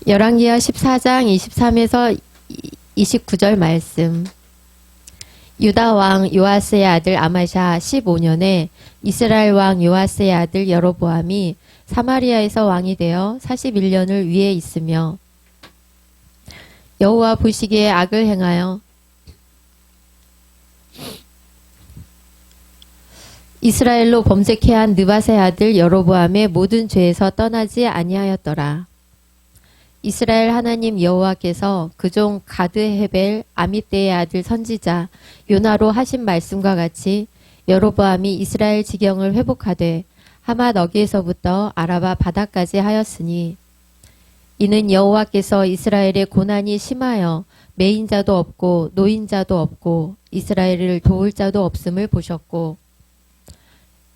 열왕기하 14장 23에서 29절 말씀. 유다 왕 요아스의 아들 아마샤 15년에 이스라엘 왕 요아스의 아들 여로보암이 사마리아에서 왕이 되어 41년을 위에 있으며 여호와 보시기에 악을 행하여 이스라엘로 범죄케 한 느밧의 아들 여로보암의 모든 죄에서 떠나지 아니하였더라. 이스라엘 하나님 여호와께서 그종 가드헤벨 아미떼의 아들 선지자 요나로 하신 말씀과 같이 여로보암이 이스라엘 지경을 회복하되 하맛 어귀에서부터 아라바 바다까지 하였으니 이는 여호와께서 이스라엘의 고난이 심하여 매인자도 없고 노인자도 없고 이스라엘을 도울 자도 없음을 보셨고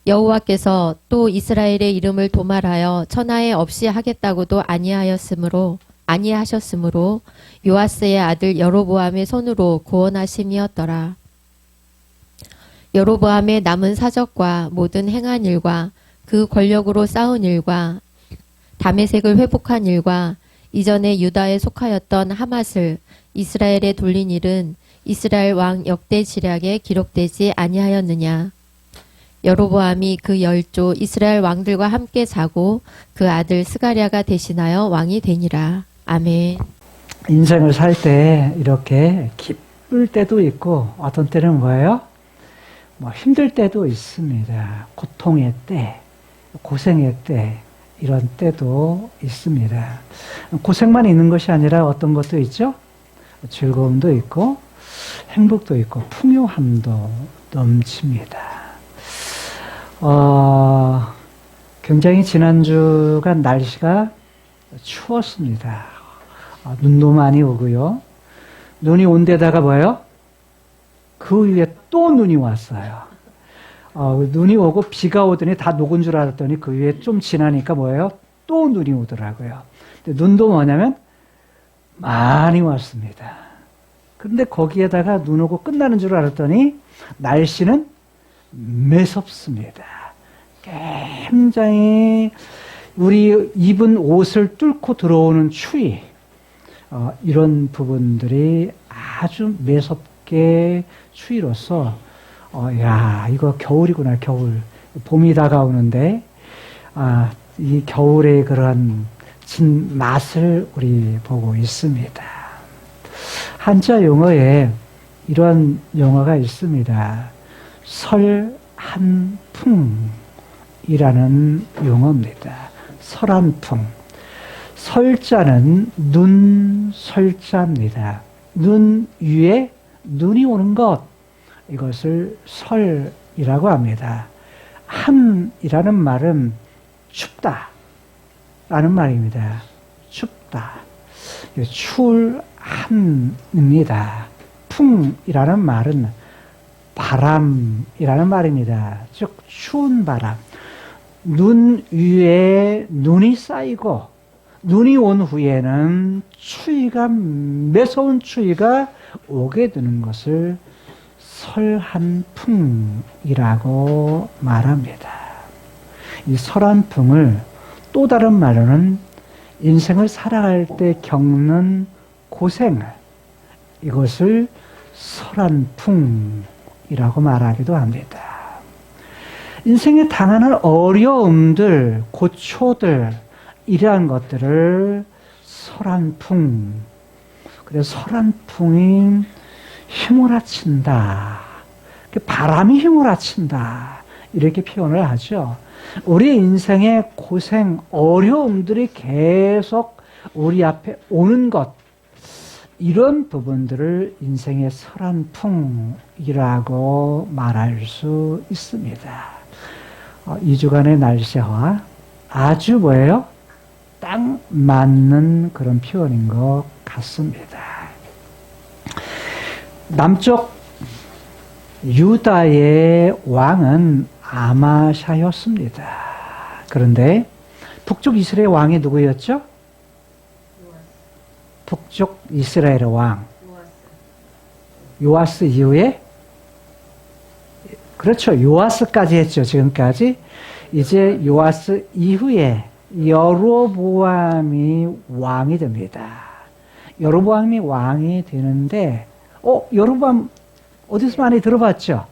여호와께서 또 이스라엘의 이름을 도말하여 천하에 없이 하겠다고도 아니하셨으므로 요아스의 아들 여로보암의 손으로 구원하심이었더라. 여로보암의 남은 사적과 모든 행한 일과 그 권력으로 싸운 일과 다메섹을 회복한 일과 이전에 유다에 속하였던 하맛을 이스라엘에 돌린 일은 이스라엘 왕 역대 지략에 기록되지 아니하였느냐. 여로보암이 그 10조 이스라엘 왕들과 함께 자고 그 아들 스가랴가 대신하여 왕이 되니라. 아멘. 인생을 살 때 이렇게 기쁠 때도 있고 어떤 때는 뭐예요? 힘들 때도 있습니다. 고통의 때, 고생의 때, 이런 때도 있습니다. 고생만 있는 것이 아니라 어떤 것도 있죠? 즐거움도 있고 행복도 있고 풍요함도 넘칩니다. 굉장히 지난주가 날씨가 추웠습니다. 눈도 많이 오고요. 눈이 온 데다가 뭐예요? 그 위에 또 눈이 왔어요. 눈이 오고 비가 오더니 다 녹은 줄 알았더니 그 위에 좀 지나니까 뭐예요? 또 눈이 오더라고요. 근데 눈도 뭐냐면 많이 왔습니다. 그런데 거기에다가 눈 오고 끝나는 줄 알았더니 날씨는 매섭습니다. 굉장히 우리 입은 옷을 뚫고 들어오는 추위, 이런 부분들이 아주 매섭게 추위로서 야, 이거 겨울이구나, 겨울. 봄이 다가오는데 이 겨울의 그런 진 맛을 우리 보고 있습니다. 한자 용어에 이런 용어가 있습니다. 설한풍이라는 용어입니다. 설한풍. 설자는 눈 설자입니다. 눈 위에 눈이 오는 것, 이것을 설이라고 합니다. 한이라는 말은 춥다 라는 말입니다. 춥다. 추울 한입니다. 풍이라는 말은 바람이라는 말입니다. 즉 추운 바람. 눈 위에 눈이 쌓이고 눈이 온 후에는 추위가, 매서운 추위가 오게 되는 것을 설한풍이라고 말합니다. 이 설한풍을 또 다른 말로는 인생을 살아갈 때 겪는 고생, 이것을 설한풍이라고 말하기도 합니다. 인생에 당하는 어려움들, 고초들, 이러한 것들을 설한풍, 그래서 설한풍이 휘몰아친다, 바람이 휘몰아친다, 이렇게 표현을 하죠. 우리 인생의 고생, 어려움들이 계속 우리 앞에 오는 것, 이런 부분들을 인생의 설한풍이라고 말할 수 있습니다. 2주간의 날씨와 아주 뭐예요? 딱 맞는 그런 표현인 것 같습니다. 남쪽 유다의 왕은 아마샤였습니다. 그런데 북쪽 이스라엘 왕이 누구였죠? 북쪽 이스라엘의 왕 요아스 이후에, 그렇죠, 요아스까지 했죠. 지금까지. 이제 요아스 이후에 여로보암이 왕이 됩니다. 여로보암이 왕이 되는데, 여로보암 어디서 많이 들어봤죠?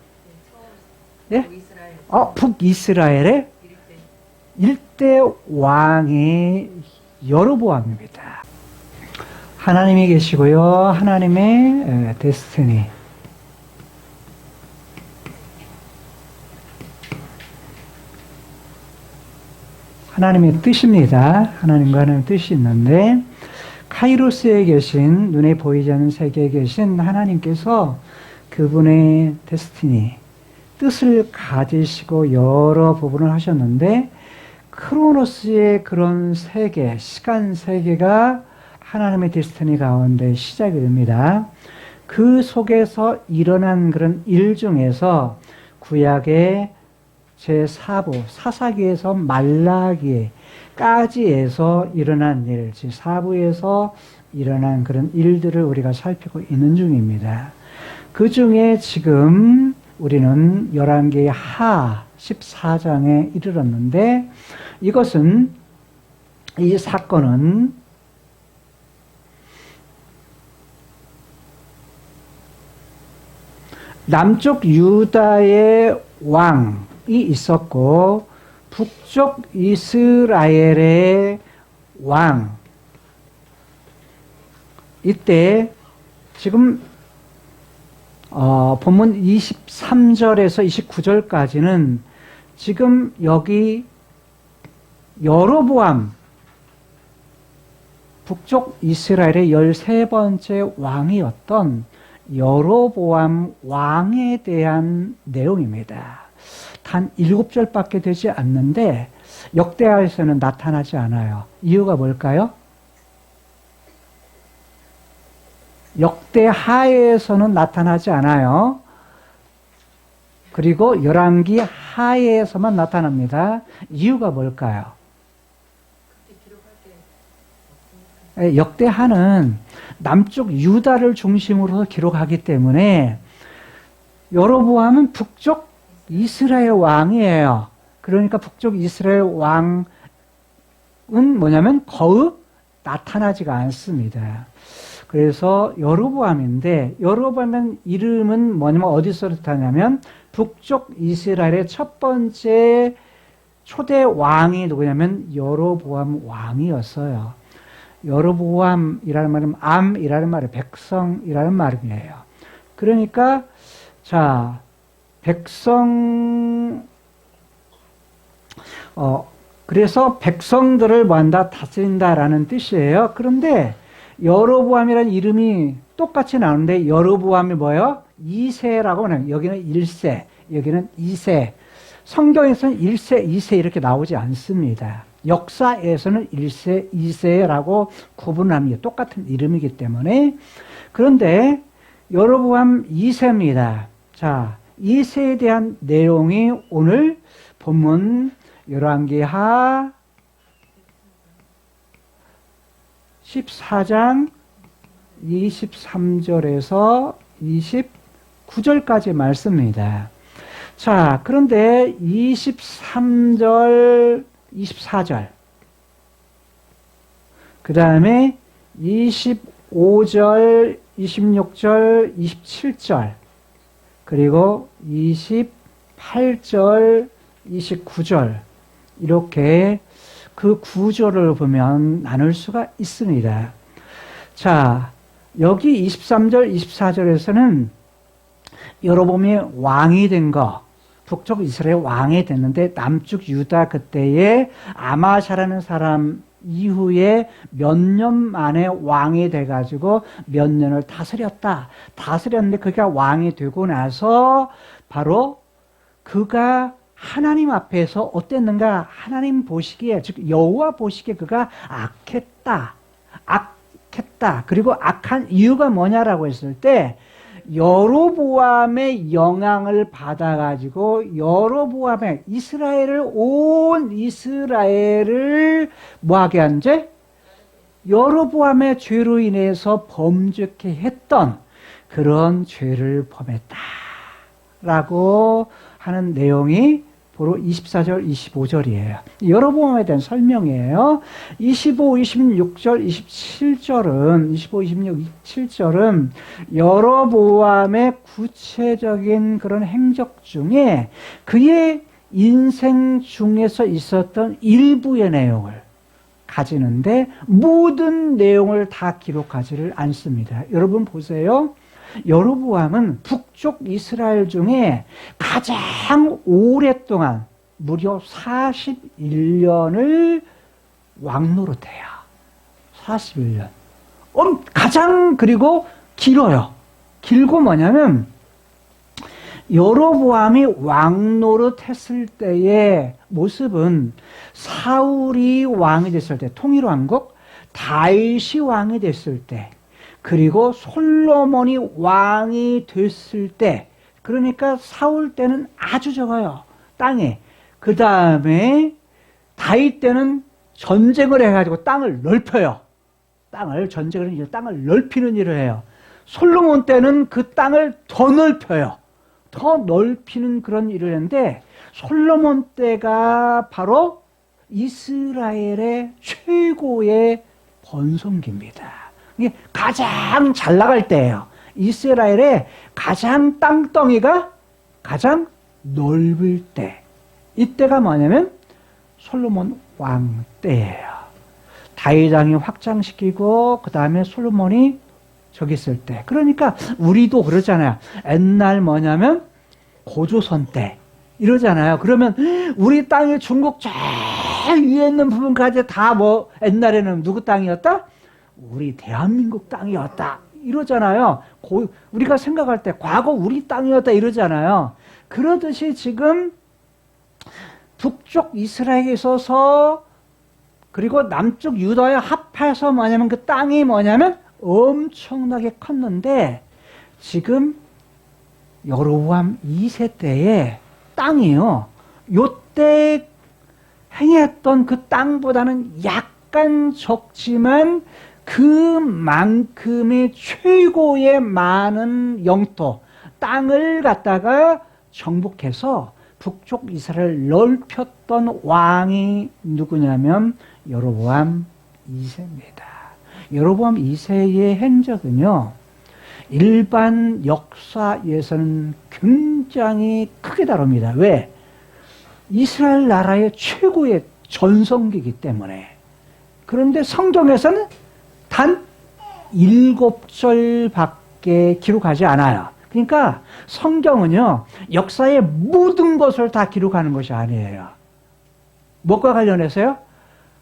예? 북이스라엘의 일대 왕이 여로보암입니다. 하나님이 계시고요. 하나님의 데스티니. 하나님의 뜻입니다. 하나님과 하나님의 뜻이 있는데 카이로스에 계신, 눈에 보이지 않는 세계에 계신 하나님께서 그분의 데스티니, 뜻을 가지시고 여러 부분을 하셨는데 크로노스의 그런 세계, 시간 세계가 하나님의 데스티니 가운데 시작이 됩니다. 그 속에서 일어난 그런 일 중에서 구약의 제4부, 사사기에서 말라기까지에서 일어난 일, 제4부에서 일어난 그런 일들을 우리가 살피고 있는 중입니다. 그 중에 지금 우리는 열왕기 하 14장에 이르렀는데 이것은, 이 사건은 남쪽 유다의 왕이 있었고 북쪽 이스라엘의 왕, 이때 지금 본문 23절에서 29절까지는 지금 여기 여로보암, 북쪽 이스라엘의 13번째 왕이었던 여로보암 왕에 대한 내용입니다. 단 7절밖에 되지 않는데 역대하에서는 나타나지 않아요. 이유가 뭘까요? 역대하에서는 나타나지 않아요. 그리고 열왕기 하에서만 나타납니다. 이유가 뭘까요? 역대하는 남쪽 유다를 중심으로 기록하기 때문에 여로보암은 북쪽 이스라엘 왕이에요. 그러니까 북쪽 이스라엘 왕은 뭐냐면 거의 나타나지가 않습니다. 그래서 여로보암인데, 여로보암의 이름은 뭐냐면 어디서 나타나냐면 북쪽 이스라엘의 첫 번째 초대 왕이 누구냐면 여로보암 왕이었어요. 여로보암이라는 말은 암이라는 말이 백성이라는 말이에요. 그러니까 자, 그래서 백성들을 뭐한다? 다스린다라는 뜻이에요. 그런데 여로보암이라는 이름이 똑같이 나오는데 여로보암이 뭐예요? 2세라고 하는, 여기는 1세, 여기는 2세. 성경에서는 1세, 2세 이렇게 나오지 않습니다. 역사에서는 1세, 2세라고 구분합니다. 똑같은 이름이기 때문에. 그런데 여로보암 2세입니다. 자, 2세에 대한 내용이 오늘 본문 열왕기하 14장 23절에서 29절까지 말씀입니다. 자, 그런데 23절, 24절, 그 다음에 25절, 26절, 27절, 그리고 28절, 29절, 이렇게 그 구조를 보면 나눌 수가 있습니다. 자, 여기 23절, 24절에서는 여로보암이 왕이 된 거, 북쪽 이스라엘 왕이 됐는데 남쪽 유다 그때에 아마샤라는 사람 이후에 몇 년 만에 왕이 돼가지고 몇 년을 다스렸는데 그가 왕이 되고 나서 바로 그가 하나님 앞에서 어땠는가? 하나님 보시기에, 즉 여호와 보시기에 그가 악했다. 그리고 악한 이유가 뭐냐라고 했을 때 여로보암의 영향을 받아가지고 여로보암의 온 이스라엘을 뭐하게 한 죄? 여로보암의 죄로 인해서 범죄케 했던 그런 죄를 범했다라고 하는 내용이 바로 24절, 25절이에요. 여로보암에 대한 설명이에요. 25, 26절, 27절은 25, 26, 27절은 여로보암의 구체적인 그런 행적 중에 그의 인생 중에서 있었던 일부의 내용을 가지는데 모든 내용을 다 기록하지를 않습니다. 여러분 보세요. 여로보암은 북쪽 이스라엘 중에 가장 오랫동안 무려 41년을 왕노릇해요. 41년. 가장 그리고 길어요. 길고 뭐냐면 여로보암이 왕노릇했을 때의 모습은 사울이 왕이 됐을 때, 통일왕국, 다윗이 왕이 됐을 때, 그리고 솔로몬이 왕이 됐을 때, 그러니까 사울 때는 아주 적어요. 땅에. 그 다음에 다윗 때는 전쟁을 해가지고 땅을 넓혀요. 전쟁을 해서 땅을 넓히는 일을 해요. 솔로몬 때는 그 땅을 더 넓혀요. 더 넓히는 그런 일을 했는데 솔로몬 때가 바로 이스라엘의 최고의 번성기입니다. 이게 가장 잘 나갈 때예요. 이스라엘의 가장 땅덩이가 가장 넓을 때. 이때가 뭐냐면 솔로몬 왕 때예요. 다윗 왕이 확장시키고 그 다음에 솔로몬이 저기 있을 때. 그러니까 우리도 그러잖아요. 옛날 뭐냐면 고조선 때 이러잖아요. 그러면 우리 땅이 중국 저 위에 있는 부분까지 다 뭐 옛날에는 누구 땅이었다? 우리 대한민국 땅이었다 이러잖아요. 우리가 생각할 때 과거 우리 땅이었다 이러잖아요. 그러듯이 지금 북쪽 이스라엘에 있어서 그리고 남쪽 유다에 합해서 뭐냐면 그 땅이 뭐냐면 엄청나게 컸는데 지금 여로보암 2세 때의 땅이요. 요때 행했던 그 땅보다는 약간 적지만 그만큼의 최고의 많은 영토, 땅을 갖다가 정복해서 북쪽 이스라엘을 넓혔던 왕이 누구냐면 여로보암 2세입니다. 여로보암 2세의 행적은요, 일반 역사에서는 굉장히 크게 다릅니다. 왜? 이스라엘 나라의 최고의 전성기이기 때문에. 그런데 성경에서는 단 7절밖에 기록하지 않아요. 그러니까 성경은요, 역사의 모든 것을 다 기록하는 것이 아니에요. 무엇과 관련해서요?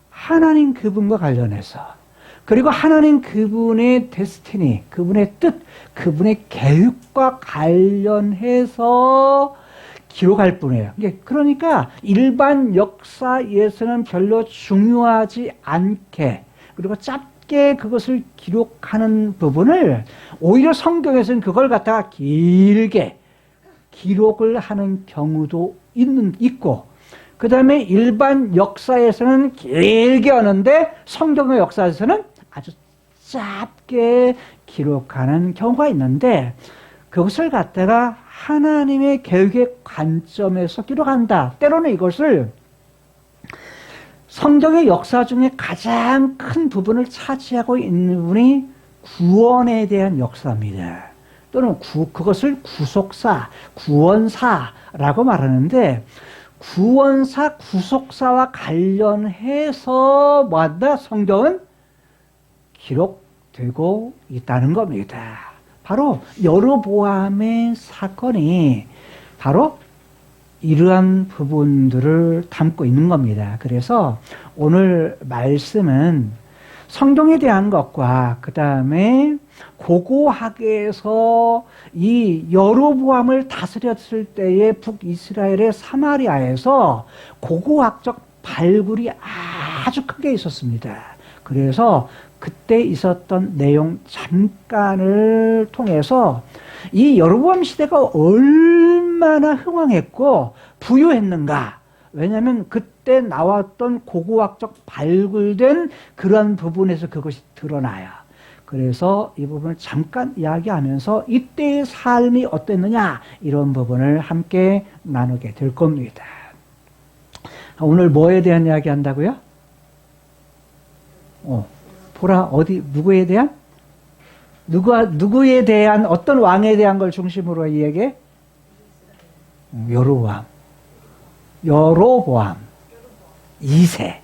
하나님 그분과 관련해서. 그리고 하나님 그분의 데스티니, 그분의 뜻, 그분의 계획과 관련해서 기록할 뿐이에요. 그러니까 일반 역사에서는 별로 중요하지 않게, 그리고 짧게 그것을 기록하는 부분을 오히려 성경에서는 그걸 갖다가 길게 기록을 하는 경우도 있고, 그 다음에 일반 역사에서는 길게 하는데 성경의 역사에서는 아주 짧게 기록하는 경우가 있는데, 그것을 갖다가 하나님의 계획의 관점에서 기록한다. 때로는 이것을 성경의 역사 중에 가장 큰 부분을 차지하고 있는 부분이 구원에 대한 역사입니다. 또는 그것을 구속사, 구원사라고 말하는데, 구원사, 구속사와 관련해서 뭐한다? 성경은 기록되고 있다는 겁니다. 바로 여로보암의 사건이 바로 이러한 부분들을 담고 있는 겁니다. 그래서 오늘 말씀은 성경에 대한 것과 그 다음에 고고학에서 이 여로보암을 다스렸을 때의 북이스라엘의 사마리아에서 고고학적 발굴이 아주 크게 있었습니다. 그래서 그때 있었던 내용 잠깐을 통해서 이 여로보암 시대가 얼마나 흥왕했고 부유했는가. 왜냐하면 그때 나왔던 고고학적 발굴된 그런 부분에서 그것이 드러나요. 그래서 이 부분을 잠깐 이야기하면서 이때의 삶이 어땠느냐 이런 부분을 함께 나누게 될 겁니다. 오늘 뭐에 대한 이야기 한다고요? 보라, 어디, 누구에 대한? 누구에 대한, 어떤 왕에 대한 걸 중심으로 이야기해? 여로보암. 2세.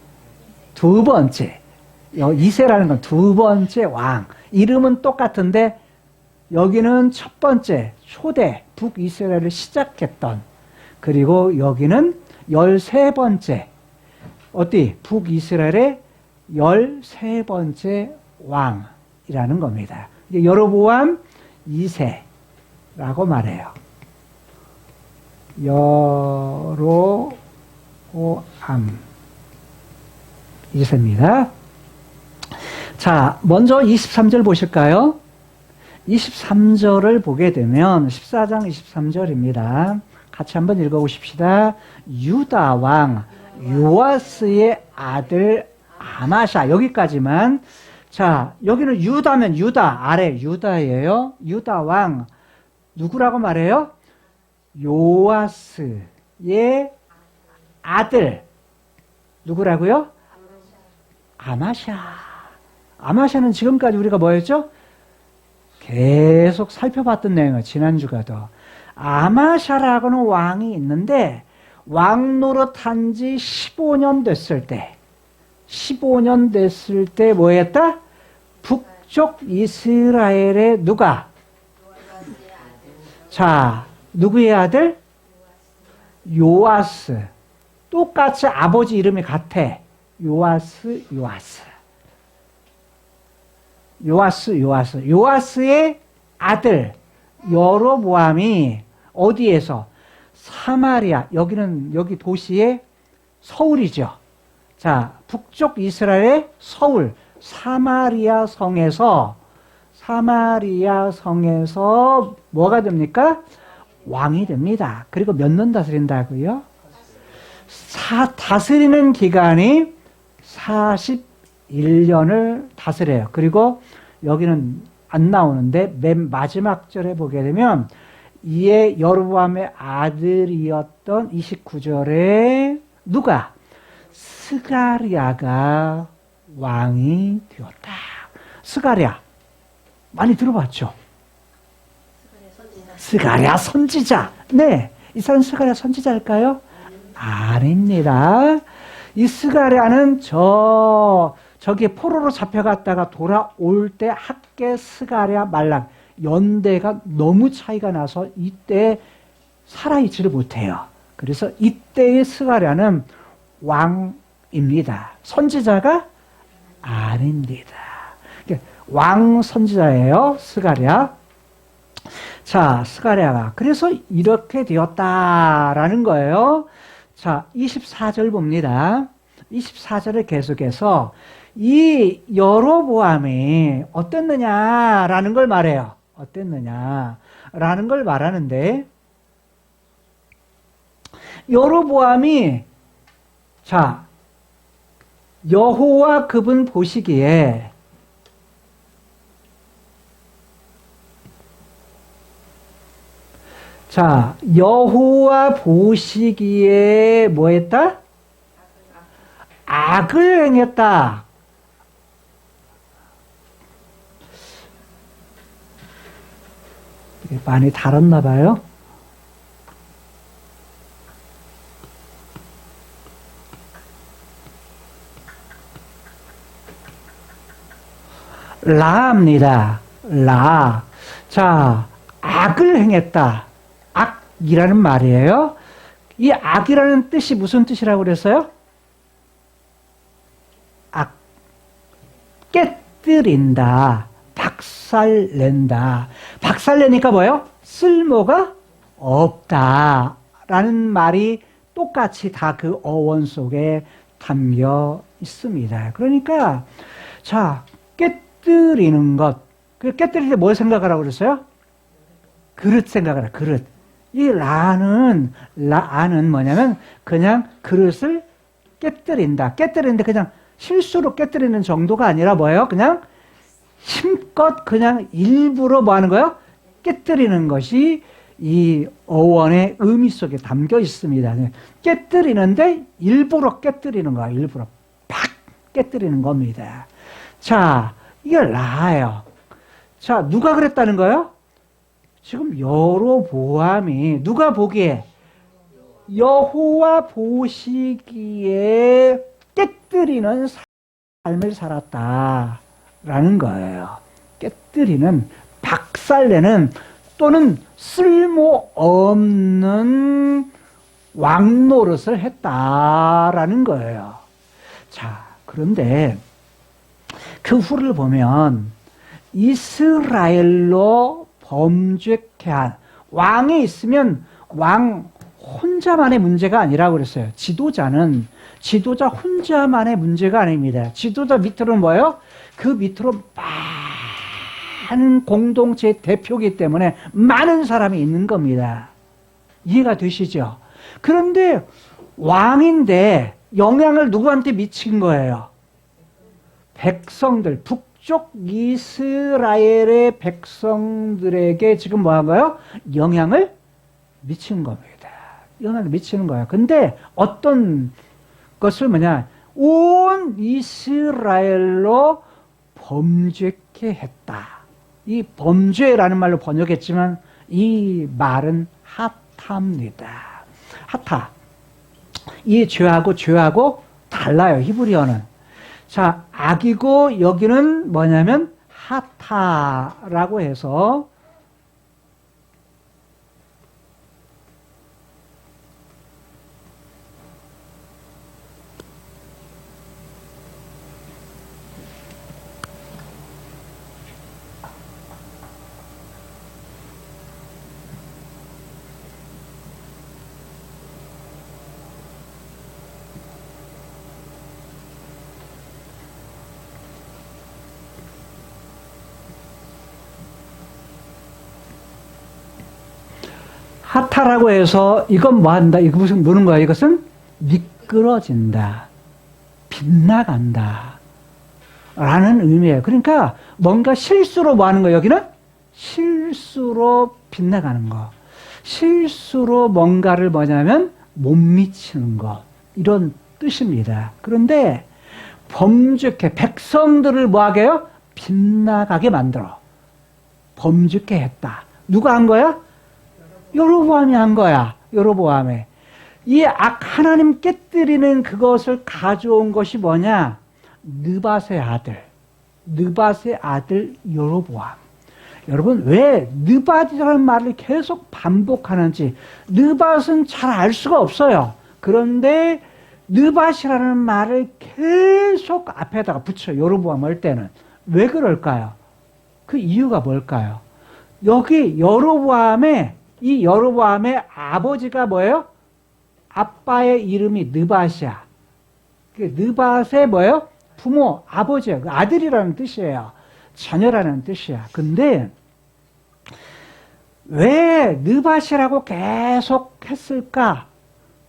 두 번째. 2세라는 건 두 번째 왕. 이름은 똑같은데, 여기는 첫 번째, 초대, 북이스라엘을 시작했던, 그리고 여기는 13번째, 어디? 북이스라엘의 13번째 왕이라는 겁니다. 여로보암 2세라고 말해요. 여로보암 2세입니다. 자, 먼저 23절 보실까요? 23절을 보게 되면 14장 23절입니다. 같이 한번 읽어보십시다. 유다 왕 요아스의 아들 아마샤, 여기까지만. 자, 여기는 유다면 유다, 아래 유다예요. 유다 왕 누구라고 말해요? 요아스의 아들 누구라고요? 아마샤. 아마샤는 지금까지 우리가 뭐였죠? 계속 살펴봤던 내용이에요. 지난주가 더. 아마샤라고는 왕이 있는데 왕 노릇한 지 15년 됐을 때, 15년 됐을 때 뭐였다? 북쪽 이스라엘의 누가? 자, 누구의 아들? 요아스. 똑같이 아버지 이름이 같아. 요아스. 요아스의 아들 여로보암이 어디에서? 사마리아. 여기 도시의 서울이죠. 자, 북쪽 이스라엘의 서울 사마리아 성에서 뭐가 됩니까? 왕이 됩니다. 그리고 몇 년 다스린다고요? 다스리는 기간이 41년을 다스려요. 그리고 여기는 안 나오는데 맨 마지막 절에 보게 되면 이에 여로보암의 아들이었던 29절에 누가? 스가랴가 왕이 되었다. 스가랴 많이 들어봤죠? 스가랴 선지자. 네, 이 사람 스가랴 선지자일까요? 아닙니다. 이 스가랴는 저기 포로로 잡혀갔다가 돌아올 때 학계 스가랴 말랑 연대가 너무 차이가 나서 이때 살아있지를 못해요. 그래서 이때의 스가랴는 왕입니다. 선지자가 아닙니다. 왕 선지자예요. 스가랴. 자, 스가랴가 그래서 이렇게 되었다라는 거예요. 자, 24절 봅니다. 24절을 계속해서 이 여로보암이 어땠느냐라는 걸 말해요. 어땠느냐라는 걸 말하는데, 여로보암이 자, 여호와 그분 보시기에 자, 여호와 보시기에 뭐 했다? 악을 행했다. 많이 다뤘나 봐요. 라입니다. 라. 자, 악을 행했다. 악이라는 말이에요. 이 악이라는 뜻이 무슨 뜻이라고 그랬어요? 악. 깨뜨린다. 박살낸다. 박살내니까 뭐예요? 쓸모가 없다. 라는 말이 똑같이 다 그 어원 속에 담겨 있습니다. 그러니까, 자, 깨뜨리는 것. 그 깨뜨릴 때 뭘 생각하라고 그랬어요? 그릇 생각하라, 그릇. 이 라는 뭐냐면 그냥 그릇을 깨뜨린다. 깨뜨리는데 그냥 실수로 깨뜨리는 정도가 아니라 뭐예요? 그냥 힘껏 그냥 일부러 뭐 하는 거예요? 깨뜨리는 것이 이 어원의 의미 속에 담겨 있습니다. 깨뜨리는데 일부러 깨뜨리는 거야. 일부러 팍 깨뜨리는 겁니다. 자, 이게 라예요. 자, 누가 그랬다는 거예요? 지금 여로보암이 누가 보기에 여호와 보시기에 깨뜨리는 삶을 살았다라는 거예요. 깨뜨리는, 박살내는 또는 쓸모없는 왕노릇을 했다라는 거예요. 자, 그런데 그 후를 보면 이스라엘로 범죄케 한 왕이 있으면 왕 혼자만의 문제가 아니라고 그랬어요. 지도자 혼자만의 문제가 아닙니다. 지도자 밑으로는 뭐예요? 그 밑으로 많은 공동체의 대표이기 때문에 많은 사람이 있는 겁니다. 이해가 되시죠? 그런데 왕인데 영향을 누구한테 미친 거예요? 백성들, 북쪽 이스라엘의 백성들에게 지금 뭐 한 거예요? 영향을 미친 겁니다. 영향을 미치는 거예요. 근데 어떤 것을 온 이스라엘로 범죄케 했다. 이 범죄라는 말로 번역했지만 이 말은 하타입니다. 하타. 이 죄하고 달라요. 히브리어는. 자, 악이고 여기는 뭐냐면 하타라고 해서 하타라고 해서 이건 뭐 한다? 이거 무슨 뭐는 거야? 이것은 미끄러진다. 빗나간다. 라는 의미예요. 그러니까 뭔가 실수로 뭐 하는 거예요? 여기는 실수로 빗나가는 거. 실수로 뭔가를 뭐냐면 못 미치는 거. 이런 뜻입니다. 그런데 범죄케 백성들을 뭐하게 해요? 빗나가게 만들어. 범죄케 했다. 누가 한 거야? 여로보암이 한 거야. 여로보암에. 이 하나님 깨뜨리는 그것을 가져온 것이 뭐냐? 느밧의 아들 여로보암. 여러분, 왜 느밧이라는 말을 계속 반복하는지 느밧은 잘 알 수가 없어요. 그런데 느밧이라는 말을 계속 앞에다가 붙여. 여로보암 할 때는. 왜 그럴까요? 그 이유가 뭘까요? 여기 이 여로보암의 아버지가 뭐예요? 아빠의 이름이 느밧이야. 느밧의 뭐예요? 부모, 아버지예요. 아들이라는 뜻이에요. 자녀라는 뜻이야. 근데 왜 느밧이라고 계속 했을까?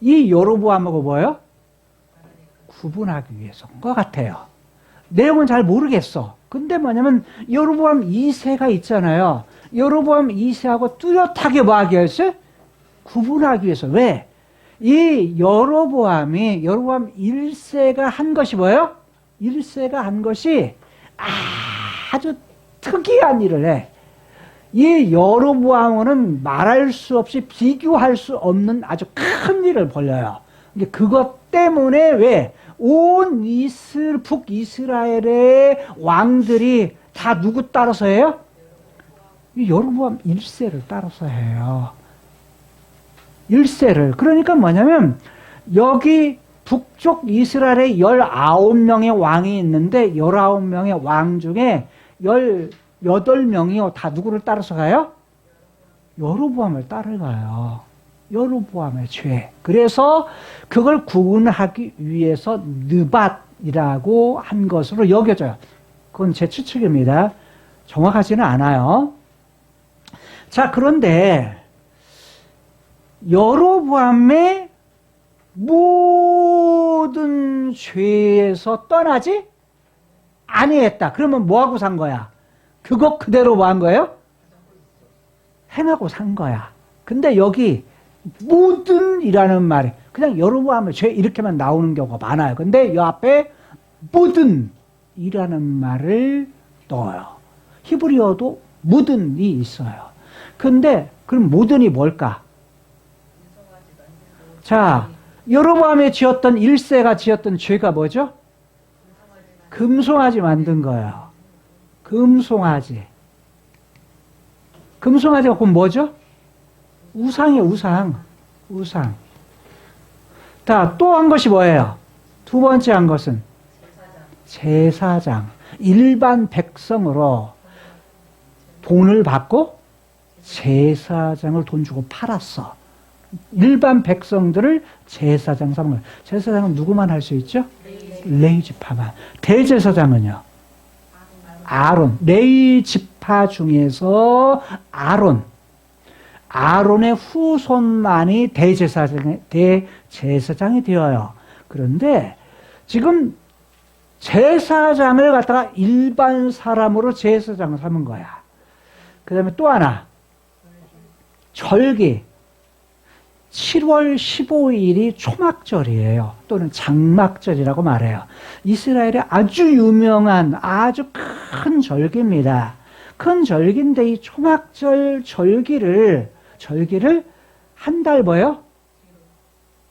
이 여로보암하고 뭐예요? 구분하기 위해서인 것 같아요. 내용은 잘 모르겠어. 근데 뭐냐면 여로보암 2세가 있잖아요. 여로보암 2세하고 뚜렷하게 뭐 하기 위해서? 구분하기 위해서. 왜? 이 여로보암 1세가 한 것이 뭐예요? 1세가 한 것이 아주 특이한 일을 해. 이 여로보암은 말할 수 없이 비교할 수 없는 아주 큰 일을 벌려요. 그것 때문에 왜? 온 북이스라엘의 왕들이 다 누구 따라서 해요? 이 여로보암 1세를 따라서 해요. 1세를. 그러니까 뭐냐면 여기 북쪽 이스라엘에 19명의 왕이 있는데 19명의 왕 중에 18명이요. 다 누구를 따라서 가요? 여로보암을 따라가요. 여로보암의 죄. 그래서 그걸 구분하기 위해서 느밧이라고 한 것으로 여겨져요. 그건 제 추측입니다. 정확하지는 않아요. 자, 그런데 여로보암의 모든 죄에서 떠나지 아니했다. 그러면 뭐하고 산 거야? 그것 그대로 뭐 한 거예요? 행하고 산 거야. 근데 여기 모든이라는 말이 그냥 여로보암의 죄 이렇게만 나오는 경우가 많아요. 근데 이 앞에 모든이라는 말을 넣어요. 히브리어도 모든이 있어요. 근데 그럼 모든이 뭘까? 자, 여로보암이 지었던 1세가 지었던 죄가 뭐죠? 금송아지 만든 거예요. 금송아지. 금송아지가 그럼 뭐죠? 우상이에요, 우상. 우상. 자, 또 한 것이 뭐예요? 두 번째 한 것은? 제사장. 일반 백성으로 돈을 받고 제사장을 돈 주고 팔았어. 일반 백성들을 제사장 삼은 거예요. 제사장은 누구만 할 수 있죠? 레위 지파만. 대제사장은요? 아론. 레위 지파 중에서 아론의 후손만이 대제사장이 되어요. 그런데 지금 제사장을 갖다가 일반 사람으로 제사장을 삼은 거야. 그 다음에 또 하나. 절기. 7월 15일이 초막절이에요. 또는 장막절이라고 말해요. 이스라엘의 아주 유명한 아주 큰 절기입니다. 큰 절기인데 이 초막절 절기를 한 달 뭐예요?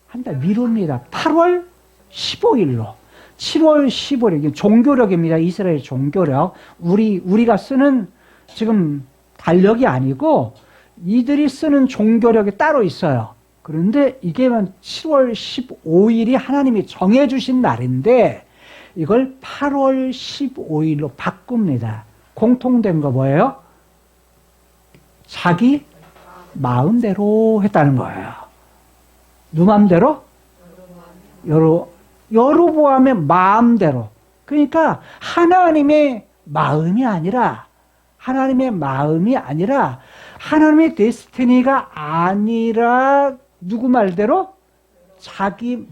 한 달 미룹니다. 8월 15일로. 7월 15일. 이게 종교력입니다. 이스라엘 종교력. 우리가 쓰는 지금 달력이 아니고 이들이 쓰는 종교력이 따로 있어요. 그런데 이게 7월 15일이 하나님이 정해주신 날인데 이걸 8월 15일로 바꿉니다. 공통된 거 뭐예요? 자기 마음대로 했다는 거예요. 누 마음대로? 여로보암의 마음대로. 그러니까 하나님의 마음이 아니라 하나님의 데스티니가 아니라 누구 말대로? 자기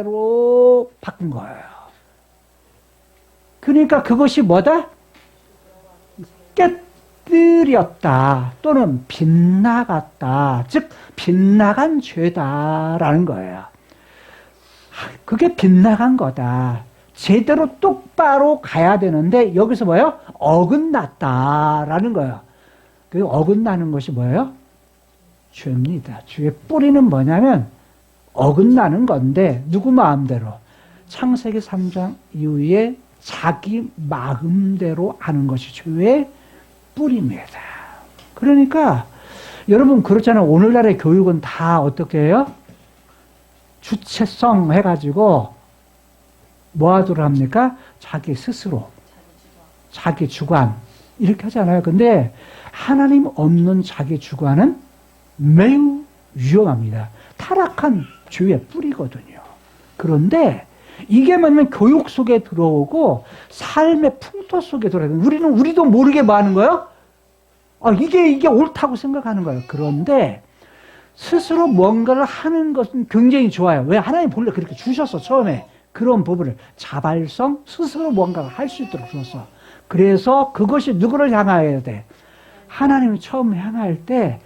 마음대로 바꾼 거예요. 그러니까 그것이 뭐다? 깨뜨렸다 또는 빗나갔다. 즉 빗나간 죄다라는 거예요. 그게 빗나간 거다. 제대로 똑바로 가야 되는데 여기서 뭐예요? 어긋났다라는 거예요. 그 어긋나는 것이 뭐예요? 죄입니다. 죄의 뿌리는 뭐냐면 어긋나는 건데 누구 마음대로? 창세기 3장 이후에 자기 마음대로 하는 것이 죄의 뿌리입니다. 그러니까 여러분 그렇잖아요. 오늘날의 교육은 다 어떻게 해요? 주체성 해가지고 뭐 하도록 합니까? 자기 스스로, 자기 주관 이렇게 하잖아요. 근데 하나님 없는 자기 주관은 매우 위험합니다. 타락한 죄의 뿌리거든요. 그런데 이게 뭐냐면 교육 속에 들어오고 삶의 풍토 속에 들어오고 우리도 모르게 뭐 하는 거예요? 이게 옳다고 생각하는 거예요. 그런데 스스로 뭔가를 하는 것은 굉장히 좋아요. 왜? 하나님 본래 그렇게 주셨어. 처음에 그런 부분을 자발성 스스로 뭔가를 할 수 있도록 주셨어. 그래서 그것이 누구를 향하여야 돼? 하나님을 처음 향할 때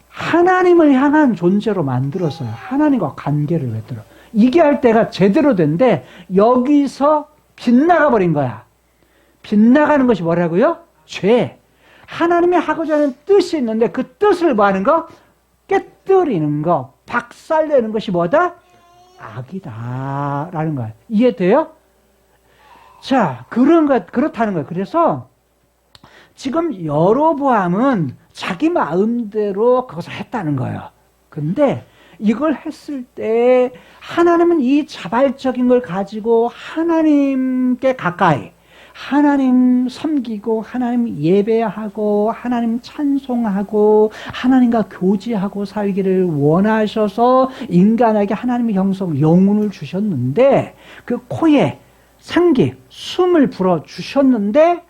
하나님을 향한 존재로 만들었어요. 하나님과 관계를 맺도록. 이게 할 때가 제대로 된데 여기서 빗나가 버린 거야. 빗나가는 것이 뭐라고요? 죄. 하나님이 하고자 하는 뜻이 있는데 그 뜻을 뭐 하는 거? 깨뜨리는 거, 박살내는 것이 뭐다? 악이다 라는 거예요. 이해돼요? 자, 그렇다는 거예요. 그래서 지금 여로보암은 자기 마음대로 그것을 했다는 거예요. 근데 이걸 했을 때 하나님은 이 자발적인 걸 가지고 하나님께 가까이 하나님 섬기고 하나님 예배하고 하나님 찬송하고 하나님과 교제하고 살기를 원하셔서 인간에게 하나님의 형성 영혼을 주셨는데 그 코에 생기 숨을 불어 주셨는데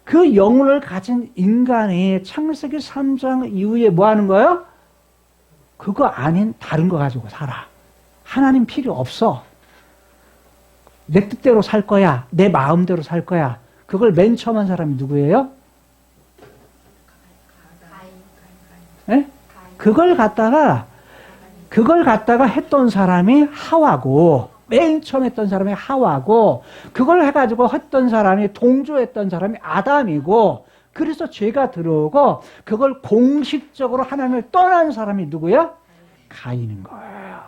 그 영혼을 가진 인간이 창세기 3장 이후에 뭐 하는 거예요? 그거 아닌 다른 거 가지고 살아. 하나님 필요 없어. 내 뜻대로 살 거야. 내 마음대로 살 거야. 그걸 맨 처음 한 사람이 누구예요? 네? 그걸 갖다가 했던 사람이 하와고, 맨 처음 했던 사람이 하와고, 그걸 해가지고 했던 사람이 동조했던 사람이 아담이고, 그래서 죄가 들어오고, 그걸 공식적으로 하나님을 떠난 사람이 누구야? 가인인 거예요.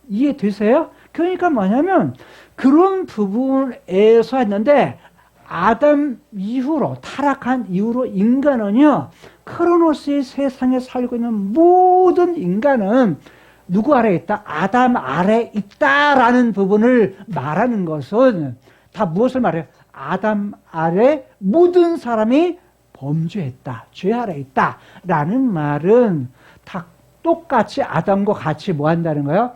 이해되세요? 그러니까 뭐냐면, 그런 부분에서 했는데, 아담 이후로, 타락한 이후로 인간은요, 크로노스의 세상에 살고 있는 모든 인간은 누구 아래에 있다? 아담 아래에 있다라는 부분을 말하는 것은 다 무엇을 말해요? 아담 아래 모든 사람이 범죄했다. 죄 아래에 있다라는 말은 다 똑같이 아담과 같이 뭐 한다는 거예요?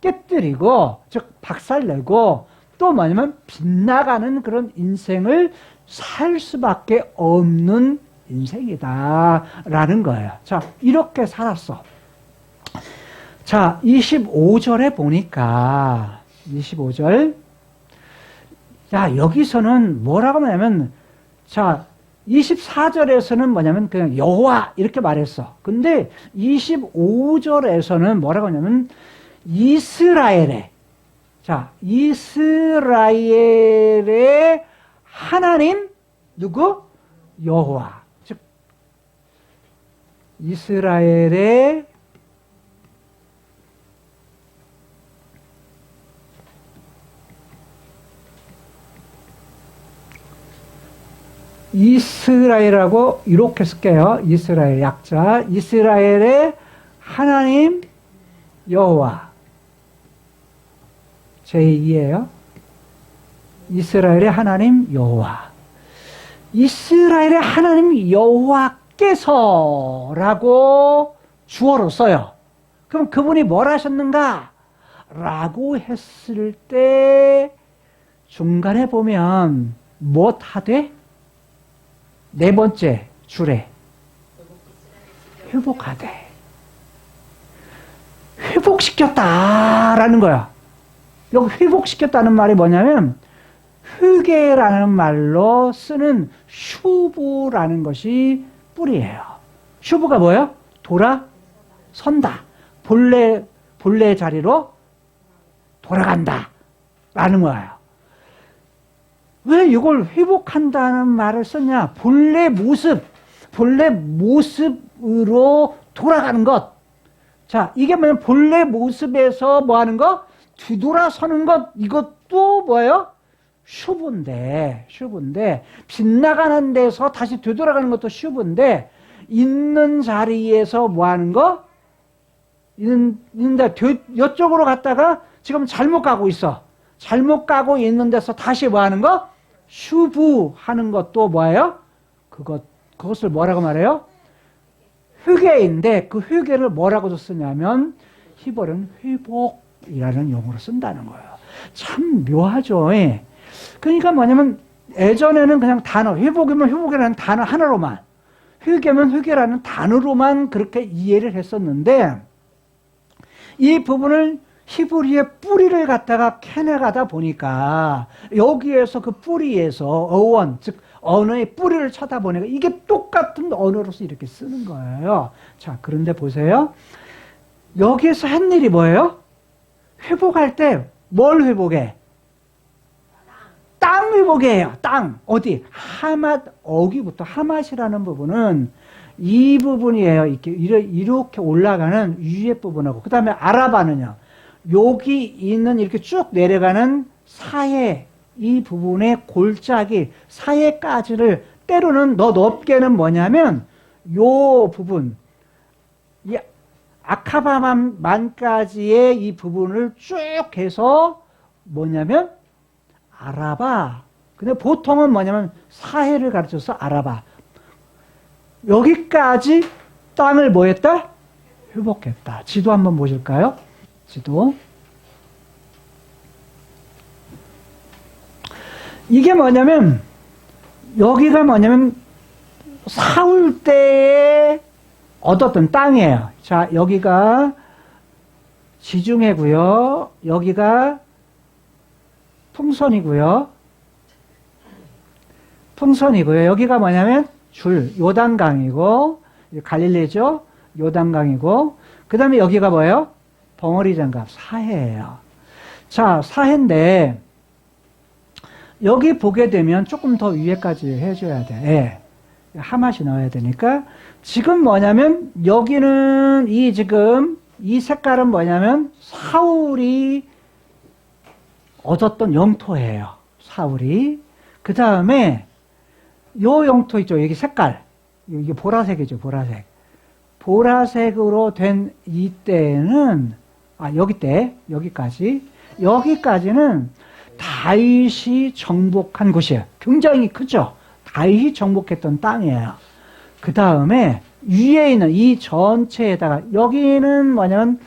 깨뜨리고, 즉 박살내고, 또 뭐냐면 빗나가는 그런 인생을 살 수밖에 없는 인생이다라는 거예요. 자, 이렇게 살았어. 자, 25절에 보니까 25절. 자, 여기서는 뭐라고 하냐면, 자, 24절에서는 뭐냐면 그냥 여호와 이렇게 말했어. 근데 25절에서는 뭐라고 하냐면 이스라엘의, 자, 이스라엘의 하나님 누구? 여호와. 즉 이스라엘의 이스라엘하고 이렇게 쓸게요. 이스라엘 약자. 이스라엘의 하나님 여호와. 제2예요. 이스라엘의 하나님 여호와. 이스라엘의 하나님 여호와께서라고 주어로 써요. 그럼 그분이 뭘 하셨는가? 라고 했을 때 중간에 보면 뭐 하되? 네 번째 줄에 회복하되. 회복시켰다라는 거야. 여기 회복시켰다는 말이 뭐냐면 회개라는 말로 쓰는 슈브라는 것이 뿌리예요. 슈브가 뭐예요? 돌아선다. 본래 자리로 돌아간다 라는 거예요. 왜 이걸 회복한다는 말을 썼냐? 본래 모습으로 돌아가는 것. 자, 이게 뭐냐면 본래 모습에서 뭐 하는 것? 뒤돌아서는 것. 이것도 뭐예요? 슈브인데 빗나가는 데서 다시 되돌아가는 것도 슈브인데, 있는 자리에서 뭐 하는 거? 있는데 이쪽으로 갔다가 지금 잘못 가고 있어. 잘못 가고 있는 데서 다시 뭐 하는 거? 슈브 하는 것도 뭐예요? 그것을 뭐라고 말해요? 회개인데, 그 회개를 뭐라고 쓰냐면 히브리는 회복이라는 용어로 쓴다는 거예요. 참 묘하죠. 예. 그러니까 뭐냐면 예전에는 그냥 단어, 회복이면 회복이라는 단어 하나로만, 회개면 회개라는 단어로만 그렇게 이해를 했었는데, 이 부분을 히브리의 뿌리를 갖다가 캐내가다 보니까 여기에서 그 뿌리에서 어원, 즉 언어의 뿌리를 찾아보니까 이게 똑같은 언어로서 이렇게 쓰는 거예요. 자, 그런데 보세요. 여기에서 한 일이 뭐예요? 회복할 때 뭘 회복해? 땅 회복이에요. 땅. 어디? 하맛, 어기부터. 하맛이라는 부분은 이 부분이에요. 이렇게 올라가는 위에 부분하고. 그 다음에 아라바는요. 여기 있는 이렇게 쭉 내려가는 사해, 이 부분의 골짜기, 사해까지를 때로는 더 넓게는 뭐냐면 요 부분, 이 아카바만까지의 이 부분을 쭉 해서 뭐냐면 아라바. 근데 보통은 뭐냐면 사해를 가르쳐서 아라바. 여기까지 땅을 뭐 했다? 회복했다. 지도 한번 보실까요? 지도. 이게 뭐냐면, 여기가 뭐냐면 사울 때에 얻었던 땅이에요. 자, 여기가 지중해고요. 여기가 풍선이고요. 여기가 뭐냐면 요단강이고, 갈릴리죠. 요단강이고, 그 다음에 여기가 뭐예요? 벙어리 장갑, 사해예요. 자, 사해인데, 여기 보게 되면 조금 더 위에까지 해줘야 돼. 예. 하맛이 넣어야 되니까. 지금 뭐냐면, 여기는 이 색깔은 뭐냐면, 사울이 얻었던 영토예요. 사울이. 그 다음에, 요 영토 있죠? 여기 색깔. 이게 보라색이죠, 보라색. 보라색으로 된 이때는, 여기까지는 다윗이 정복한 곳이에요. 굉장히 크죠? 다윗이 정복했던 땅이에요. 그 다음에 위에 있는 이 전체에다가 여기는 뭐냐면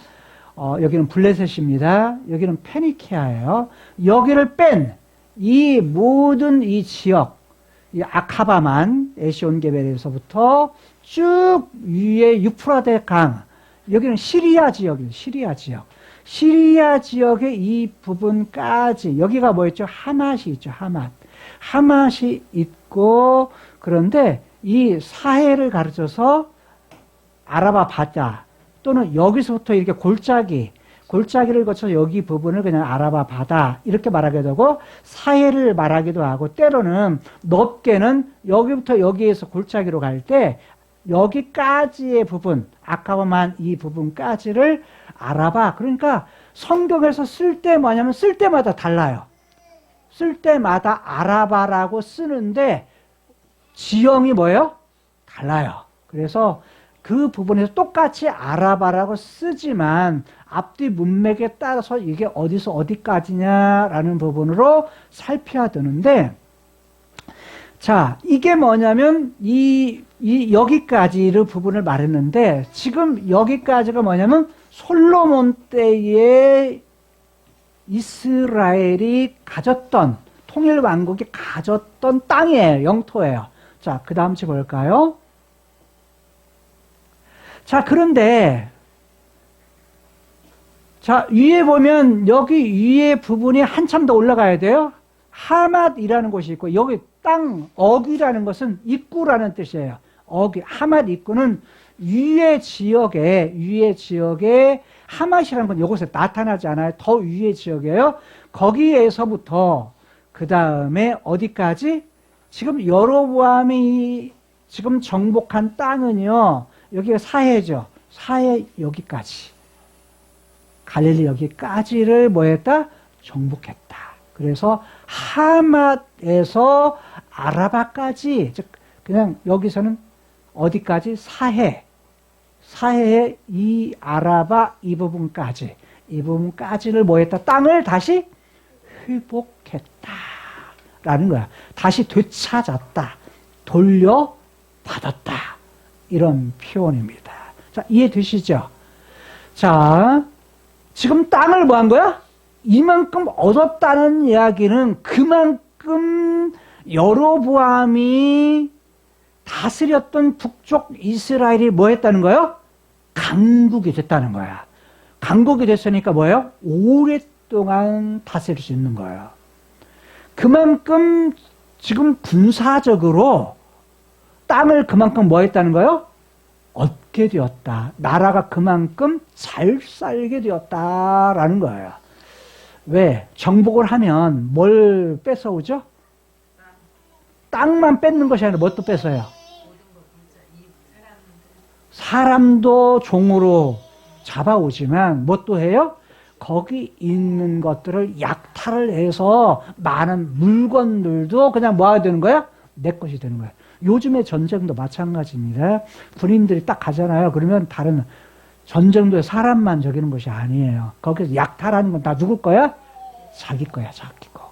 여기는 블레셋입니다. 여기는 페니키아예요. 여기를 뺀 이 모든 이 지역, 이 아카바만 에시온게벨에서부터 쭉 위에 유프라데 강, 여기는 시리아 지역이에요. 시리아 지역. 시리아 지역의 이 부분까지, 여기가 뭐였죠? 하맛이 있죠. 하맛이 있고, 그런데 이 사해를 가르쳐서 아라바 바다, 또는 여기서부터 이렇게 골짜기를 거쳐 여기 부분을 그냥 아라바 바다, 이렇게 말하게 되고, 사해를 말하기도 하고, 때로는 넓게는 여기부터 여기에서 골짜기로 갈 때, 여기까지의 부분, 아까만 이 부분까지를 아라바. 그러니까 성경에서 쓸 때 뭐냐면 쓸 때마다 달라요. 쓸 때마다 아라바라고 쓰는데 지형이 뭐예요? 달라요. 그래서 그 부분에서 똑같이 아라바라고 쓰지만 앞뒤 문맥에 따라서 이게 어디서 어디까지냐라는 부분으로 살펴야 되는데, 자, 이게 뭐냐면 여기까지의 부분을 말했는데, 지금 여기까지가 뭐냐면 솔로몬 때에 이스라엘이 가졌던, 통일왕국이 가졌던 땅이에요. 영토예요. 자, 그 다음 치 볼까요? 자, 그런데 자, 위에 보면 여기 위에 부분이 한참 더 올라가야 돼요. 하맛이라는 곳이 있고, 여기 땅, 어귀라는 것은 입구라는 뜻이에요. 어귀, 하맛 입구는 위에 지역에 하맛이라는 건 이곳에 나타나지 않아요. 더 위에 지역이에요. 거기에서부터 그 다음에 어디까지? 지금 여로보암이 지금 정복한 땅은요, 여기가 사해죠. 사해 여기까지, 갈릴리 여기까지를 뭐했다? 정복했다. 그래서 하맛에서 아라바까지, 즉 그냥 여기서는 어디까지? 사해의 이 아라바 이 부분까지를 뭐했다? 땅을 다시 회복했다라는 거야. 다시 되찾았다, 돌려받았다, 이런 표현입니다. 자, 이해되시죠? 자, 지금 땅을 뭐 한 거야? 이만큼 얻었다는 이야기는 그만큼 여로보암이 다스렸던 북쪽 이스라엘이 뭐 했다는 거예요? 강국이 됐다는 거야. 강국이 됐으니까 뭐예요? 오랫동안 다스릴 수 있는 거예요. 그만큼 지금 군사적으로 땅을 그만큼 뭐 했다는 거예요? 얻게 되었다. 나라가 그만큼 잘 살게 되었다라는 거예요. 왜? 정복을 하면 뭘 뺏어오죠? 땅만 뺏는 것이 아니라 뭣도 뺏어요? 사람도 종으로 잡아오지만 뭣도 해요? 거기 있는 것들을 약탈을 해서 많은 물건들도 그냥 뭐가 되는 거야? 내 것이 되는 거야. 요즘의 전쟁도 마찬가지입니다. 군인들이 딱 가잖아요. 그러면 다른 전쟁도에 사람만 저기는 것이 아니에요. 거기서 약탈하는 건 다 누구 거야? 자기 거야, 자기 거.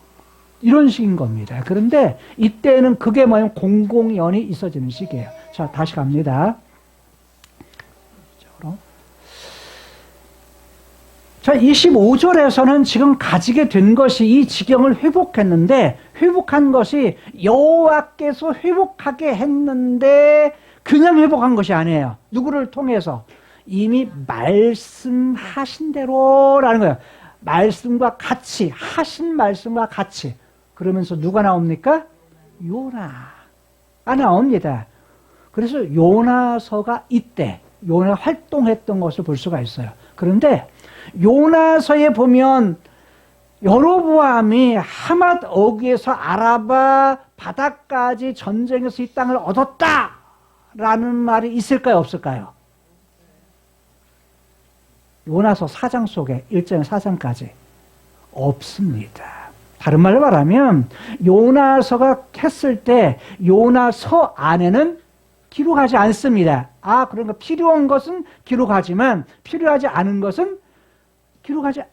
이런 식인 겁니다. 그런데 이때는 그게 뭐냐면 공공연히 있어지는 시기예요. 자, 다시 갑니다. 자, 25절에서는 지금 가지게 된 것이 이 지경을 회복했는데, 회복한 것이 여호와께서 회복하게 했는데 그냥 회복한 것이 아니에요. 누구를 통해서? 이미 말씀하신 대로라는 거예요. 말씀과 같이, 하신 말씀과 같이. 그러면서 누가 나옵니까? 요나가 나옵니다. 그래서 요나서가 이때 요나 활동했던 것을 볼 수가 있어요. 그런데 요나서에 보면 여로보암이 하맛 어귀에서 아라바 바다까지 전쟁에서 이 땅을 얻었다라는 말이 있을까요, 없을까요? 요나서 4장 속에 1장 4장까지 없습니다. 다른 말로 말하면 요나서가 했을 때 요나서 안에는 기록하지 않습니다. 그러니까 필요한 것은 기록하지만 필요하지 않은 것은 기록하지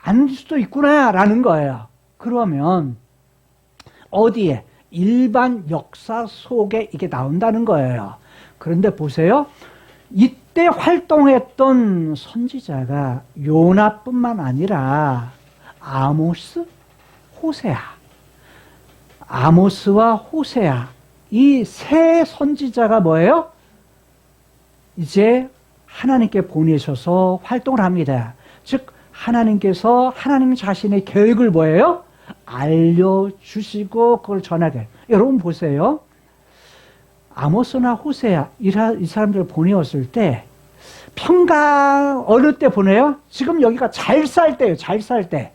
않을 수도 있구나라는 거예요. 그러면 어디에? 일반 역사 속에 이게 나온다는 거예요. 그런데 보세요. 이때 활동했던 선지자가 요나뿐만 아니라 아모스, 호세아, 아모스와 호세아 이 세 선지자가 뭐예요? 이제 하나님께 보내셔서 활동을 합니다. 즉 하나님께서 하나님 자신의 계획을 뭐예요? 알려주시고 그걸 전하게. 여러분 보세요. 아모스나 호세아 이 사람들을 보내었을 때 평강 어느 때 보내요? 지금 여기가 잘 살 때예요. 잘 살 때.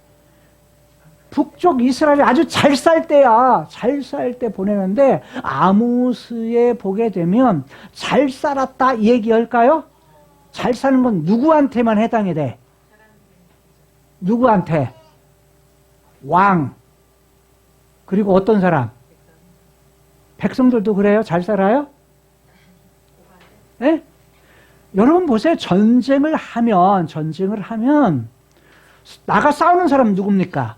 북쪽 이스라엘이 아주 잘 살 때야. 잘 살 때 보내는데 아모스에 보게 되면 잘 살았다 이 얘기할까요? 잘 사는 건 누구한테만 해당이 돼? 누구한테? 왕. 그리고 어떤 사람? 백성들도 그래요? 잘 살아요? 네? 여러분 보세요. 전쟁을 하면 나가 싸우는 사람은 누굽니까?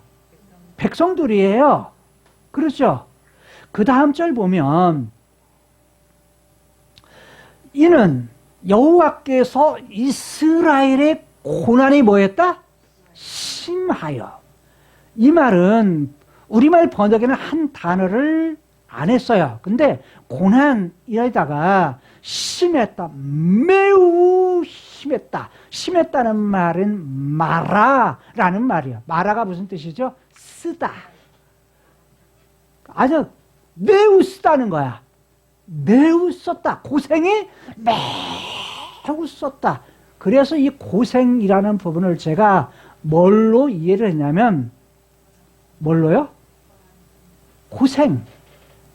백성들이에요. 그렇죠? 그 다음 절 보면 이는 여호와께서 이스라엘의 고난이 뭐였다? 심하여. 이 말은 우리말 번역에는 한 단어를 안 했어요. 근데 고난이라다가 심했다. 매우 심했다. 심했다는 말은 마라라는 말이에요. 마라가 무슨 뜻이죠? 쓰다. 아주 매우 쓰다는 거야. 매우 썼다. 고생이 매우 썼다. 그래서 이 고생이라는 부분을 제가 뭘로 이해를 했냐면 뭘로요? 고생,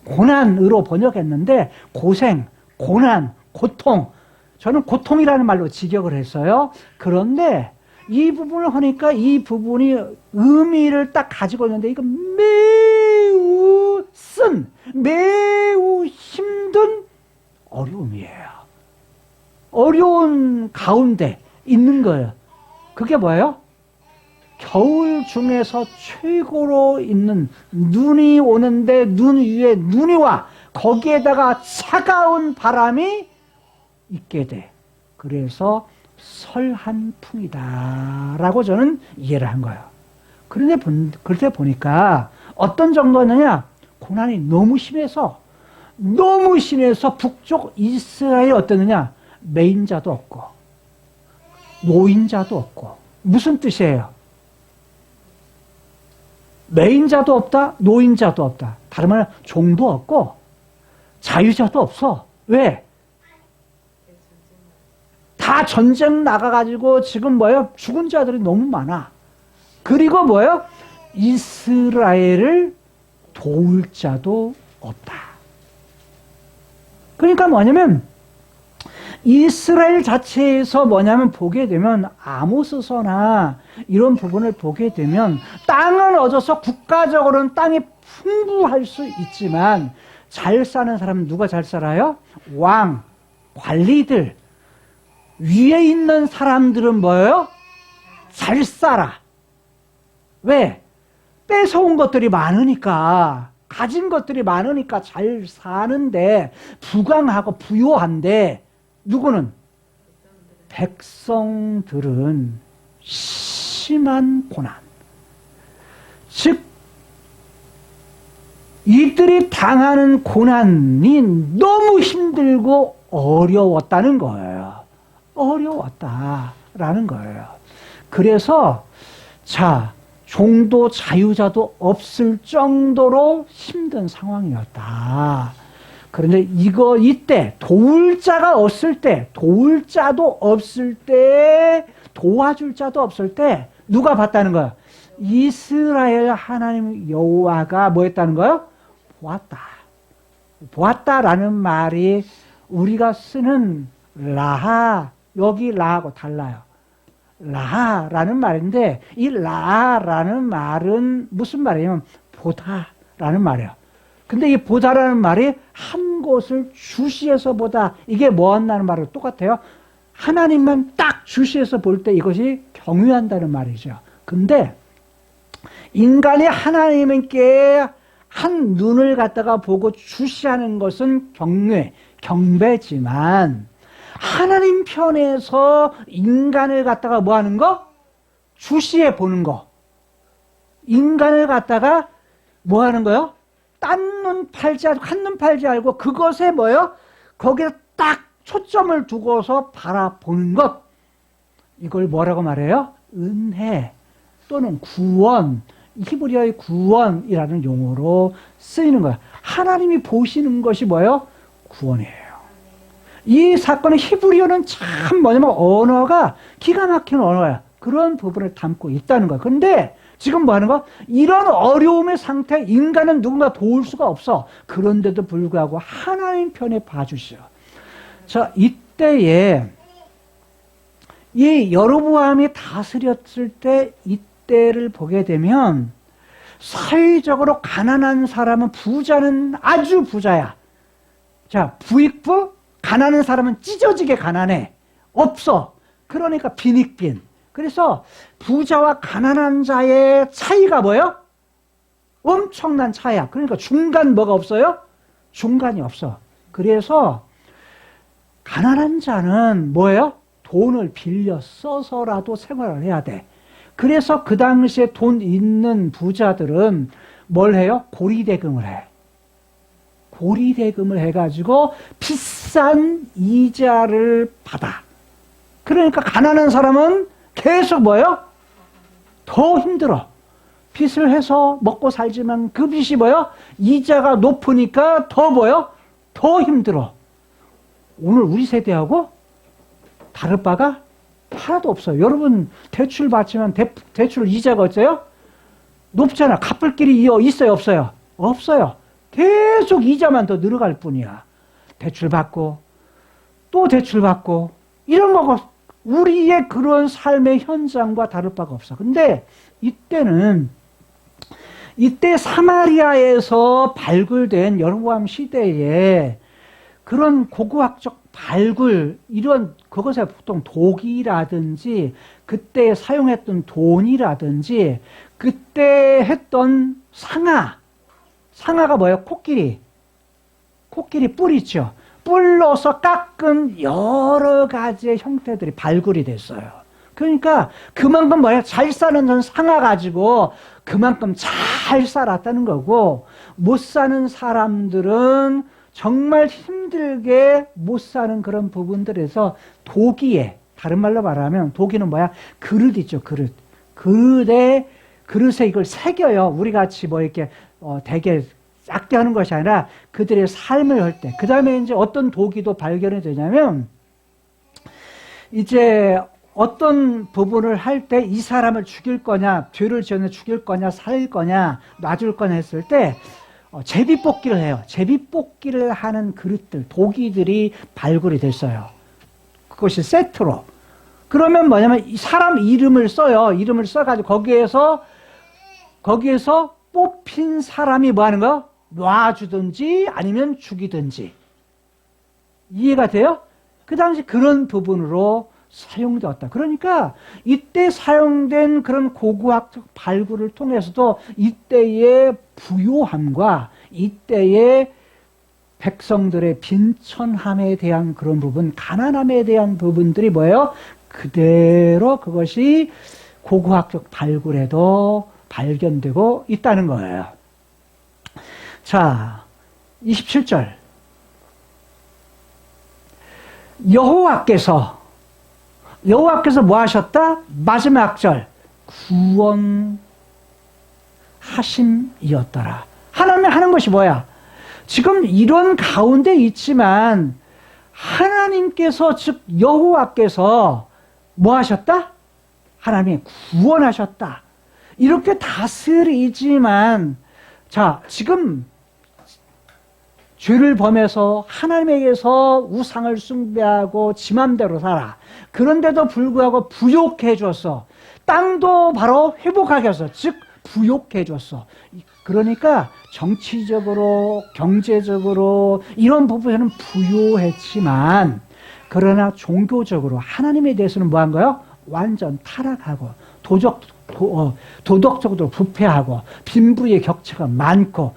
고난으로 번역했는데 고생, 고난, 고통. 저는 고통이라는 말로 직역을 했어요. 그런데 이 부분을 하니까 이 부분이 의미를 딱 가지고 있는데 이거 매우 힘든 어려움이에요. 어려운 가운데 있는 거예요. 그게 뭐예요? 겨울 중에서 최고로 있는 눈이 오는데 눈 위에 눈이 와. 거기에다가 차가운 바람이 있게 돼. 그래서 설한풍이다 라고 저는 이해를 한 거예요. 그런데 보니까 어떤 정도느냐, 고난이 너무 심해서 북쪽 이스라엘이 어떠느냐, 매인자도 없고 노인자도 없고. 무슨 뜻이에요? 매인자도 없다, 노인자도 없다. 다른 말은 종도 없고 자유자도 없어. 왜? 다 전쟁 나가가지고 지금 뭐예요? 죽은 자들이 너무 많아. 그리고 뭐예요? 이스라엘을 도울 자도 없다. 그러니까 뭐냐면 이스라엘 자체에서 뭐냐면 보게 되면 아모스서나 이런 부분을 보게 되면 땅은 얻어서 국가적으로는 땅이 풍부할 수 있지만 잘 사는 사람은 누가 잘 살아요? 왕, 관리들. 위에 있는 사람들은 뭐예요? 잘 살아. 왜? 뺏어온 것들이 많으니까, 가진 것들이 많으니까 잘 사는데, 부강하고 부요한데, 누구는? 백성들은 심한 고난. 즉, 이들이 당하는 고난이 너무 힘들고 어려웠다는 거예요. 어려웠다라는 거예요. 그래서 종도 자유자도 없을 정도로 힘든 상황이었다. 그런데 이때 도울 자가 없을 때, 도울 자도 없을 때, 도와줄 자도 없을 때 누가 봤다는 거야? 이스라엘 하나님 여호와가 뭐 했다는 거예요? 보았다. 보았다라는 말이 우리가 쓰는 라하, 여기 라하고 달라요. 라하라는 말인데 이 라하라는 말은 무슨 말이냐면 보다라는 말이에요. 근데 이 보다라는 말이 한 곳을 주시해서 보다, 이게 뭐한다는 말로 똑같아요. 하나님만 딱 주시해서 볼 때 이것이 경외한다는 말이죠. 근데 인간이 하나님께 한 눈을 갖다가 보고 주시하는 것은 경배지만 하나님 편에서 인간을 갖다가 뭐 하는 거? 주시해 보는 거. 인간을 갖다가 뭐 하는 거요? 딴 눈 팔지 않고 한눈 팔지 않고 그것에 뭐요? 거기에 딱 초점을 두고서 바라보는 것. 이걸 뭐라고 말해요? 은혜 또는 구원, 히브리어의 구원이라는 용어로 쓰이는 거야. 하나님이 보시는 것이 뭐예요? 구원이에요. 이 사건의 히브리어는 참 뭐냐면 언어가 기가 막힌 언어야. 그런 부분을 담고 있다는 거야. 그런데 지금 뭐 하는 거? 이런 어려움의 상태에 인간은 누군가 도울 수가 없어. 그런데도 불구하고 하나님 편에 봐주시오. 자, 이때에 이 여로보암이 다스렸을 때 이때를 보게 되면 사회적으로 가난한 사람은, 부자는 아주 부자야. 자, 부익부, 가난한 사람은 찢어지게 가난해. 없어. 그러니까 빈익빈. 그래서 부자와 가난한 자의 차이가 뭐예요? 엄청난 차이야. 그러니까 중간 뭐가 없어요? 중간이 없어. 그래서 가난한 자는 뭐예요? 돈을 빌려 써서라도 생활을 해야 돼. 그래서 그 당시에 돈 있는 부자들은 뭘 해요? 고리대금을 해. 고리대금을 해가지고 비싼 이자를 받아. 그러니까 가난한 사람은 계속 뭐예요? 더 힘들어. 빚을 해서 먹고 살지만 그 빚이 뭐예요? 이자가 높으니까 더 뭐예요? 더 힘들어. 오늘 우리 세대하고 다를 바가 하나도 없어요. 여러분 대출 받지만 대출 이자가 어때요? 높잖아. 갚을 길이 있어요? 없어요? 없어요. 계속 이자만 더 늘어갈 뿐이야. 대출 받고 또 대출 받고 이런 거가 우리의 그런 삶의 현장과 다를 바가 없어. 근데 이때 사마리아에서 발굴된 여로보암 시대에 그런 고고학적 발굴, 이런 그것에 보통 도기라든지 그때 사용했던 돈이라든지 그때 했던 상아가 뭐예요? 코끼리 뿔 있죠. 뿔로서 깎은 여러 가지의 형태들이 발굴이 됐어요. 그러니까 그만큼 뭐야? 잘 사는 상아 가지고 그만큼 잘 살았다는 거고, 못 사는 사람들은 정말 힘들게 못 사는 그런 부분들에서 도기에, 다른 말로 말하면 도기는 뭐야? 그릇 있죠, 그릇. 그릇에 이걸 새겨요. 우리 같이 뭐 이렇게 되게 작게 하는 것이 아니라 그들의 삶을 할 때. 그 다음에 이제 어떤 도기도 발견이 되냐면, 이제 어떤 부분을 할 때 이 사람을 죽일 거냐, 죄를 지었는데 죽일 거냐, 살릴 거냐, 놔줄 거냐 했을 때 제비뽑기를 해요. 제비뽑기를 하는 그릇들, 도기들이 발굴이 됐어요. 그것이 세트로. 그러면 뭐냐면 이 사람 이름을 써요. 이름을 써가지고 거기에서 뽑힌 사람이 뭐 하는 거? 놔주든지 아니면 죽이든지. 이해가 돼요? 그 당시 그런 부분으로 사용되었다. 그러니까 이때 사용된 그런 고고학적 발굴을 통해서도 이때의 부요함과 이때의 백성들의 빈천함에 대한 그런 부분, 가난함에 대한 부분들이 뭐예요? 그대로 그것이 고고학적 발굴에도 발견되고 있다는 거예요. 자, 27절. 여호와께서 뭐 하셨다? 마지막 절. 구원하심이었더라. 하나님이 하는 것이 뭐야? 지금 이런 가운데 있지만 하나님께서 즉 여호와께서 뭐 하셨다? 하나님이 구원하셨다. 이렇게 다스리지만 자 지금 죄를 범해서 하나님에게서 우상을 숭배하고 지 맘대로 살아. 그런데도 불구하고 부욕해 줬어. 땅도 바로 회복하게 했어. 즉 부욕해 줬어. 그러니까 정치적으로 경제적으로 이런 부분에는 부유했지만 그러나 종교적으로 하나님에 대해서는 뭐 한 거예요? 완전 타락하고 도덕적으로 부패하고 빈부의 격차가 많고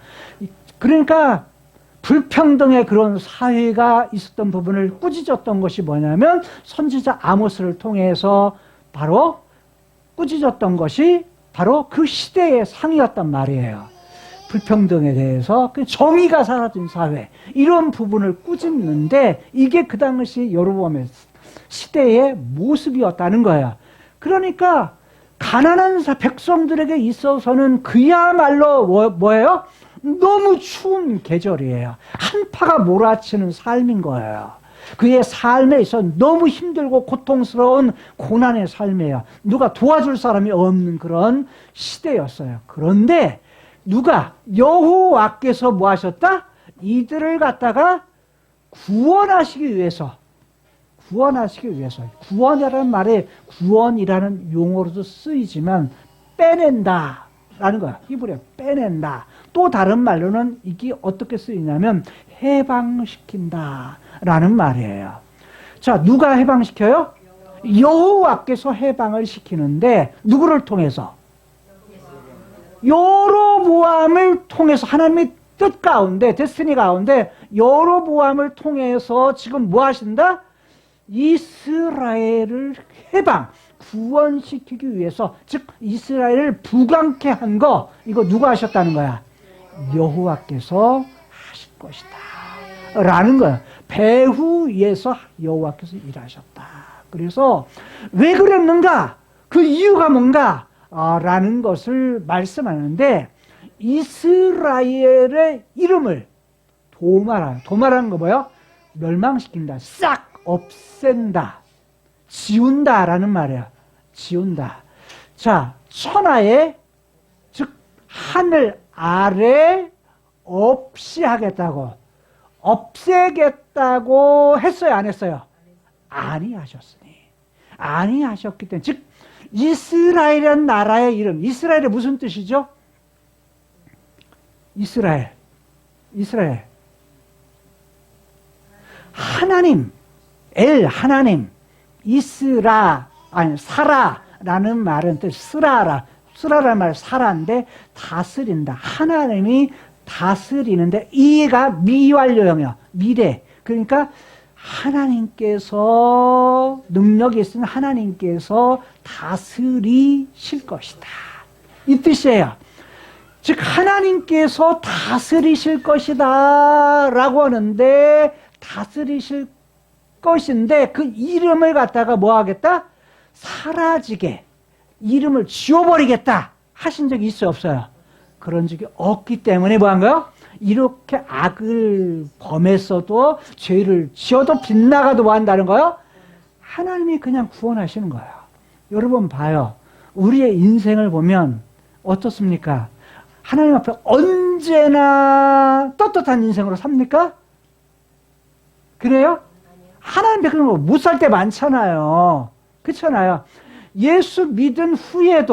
그러니까 불평등의 그런 사회가 있었던 부분을 꾸짖었던 것이 뭐냐면 선지자 아모스를 통해서 바로 꾸짖었던 것이 바로 그 시대의 상이었단 말이에요. 불평등에 대해서 그 정의가 사라진 사회 이런 부분을 꾸짖는데 이게 그 당시 여로보암의 시대의 모습이었다는 거예요. 그러니까 가난한 백성들에게 있어서는 그야말로 뭐예요? 너무 추운 계절이에요. 한파가 몰아치는 삶인 거예요. 그의 삶에 있어 너무 힘들고 고통스러운 고난의 삶이에요. 누가 도와줄 사람이 없는 그런 시대였어요. 그런데 누가 여호와께서 뭐 하셨다? 이들을 갖다가 구원하시기 위해서 구원이라는 말에 구원이라는 용어로도 쓰이지만 빼낸다 라는 거야. 히브리어 빼낸다. 또 다른 말로는 이게 어떻게 쓰이냐면 해방시킨다 라는 말이에요. 자, 누가 해방시켜요? 여호와께서 해방을 시키는데 누구를 통해서? 여로보암을 통해서 하나님의 뜻 가운데 데스티니 가운데 여로보암을 통해서 지금 뭐 하신다? 이스라엘을 해방 구원시키기 위해서 즉 이스라엘을 부강케 한 거 이거 누가 하셨다는 거야? 여호와께서 하실 것이다 라는 거야. 배후에서 여호와께서 일하셨다. 그래서 왜 그랬는가? 그 이유가 뭔가? 라는 것을 말씀하는데 이스라엘의 이름을 도마라는 거 뭐예요? 멸망시킨다. 싹 없앤다. 지운다 라는 말이야. 지운다. 자, 천하에 즉 하늘 아래 없이 하겠다고 없애겠다고 했어요? 안 했어요? 아니하셨으니 아니하셨기 때문에 즉 이스라엘이라는 나라의 이름 이스라엘의 무슨 뜻이죠? 이스라엘 하나님 하나님 사라라는 말은 쓰라라는 말 사라인데 다스린다. 하나님이 다스리는데 이가 미완료형이야. 미래. 그러니까 하나님께서 능력이 있으면 하나님께서 다스리실 것이다. 이 뜻이에요. 즉 하나님께서 다스리실 것이다 라고 하는데 다스리실 것인데 그 이름을 갖다가 뭐 하겠다? 사라지게 이름을 지워버리겠다 하신 적이 있어요? 없어요? 그런 적이 없기 때문에 뭐 한 거예요? 이렇게 악을 범했어도 죄를 지어도 빗나가도 뭐 한다는 거예요? 하나님이 그냥 구원하시는 거예요. 여러분 봐요. 우리의 인생을 보면 어떻습니까? 하나님 앞에 언제나 떳떳한 인생으로 삽니까? 그래요? 하나님 앞에 못 살 때 많잖아요. 그렇잖아요. 예수 믿은 후에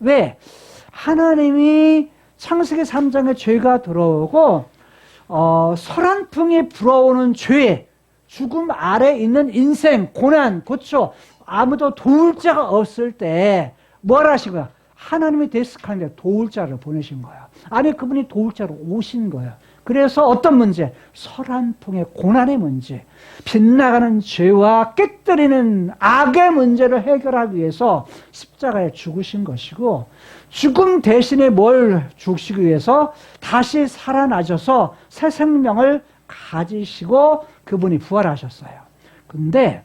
왜? 하나님이 창세기 3장에 죄가 들어오고 설한풍이 불어오는 죄, 죽음 아래 있는 인생, 고난, 고초 아무도 도울 자가 없을 때 뭘 하신 거야? 하나님이 데스크한데 도울 자를 보내신 거야. 아니 그분이 도울 자로 오신 거야. 그래서 어떤 문제? 설한풍의 고난의 문제, 빗나가는 죄와 깨뜨리는 악의 문제를 해결하기 위해서 십자가에 죽으신 것이고 죽음 대신에 뭘 주시기 위해서 다시 살아나셔서 새 생명을 가지시고 그분이 부활하셨어요. 근데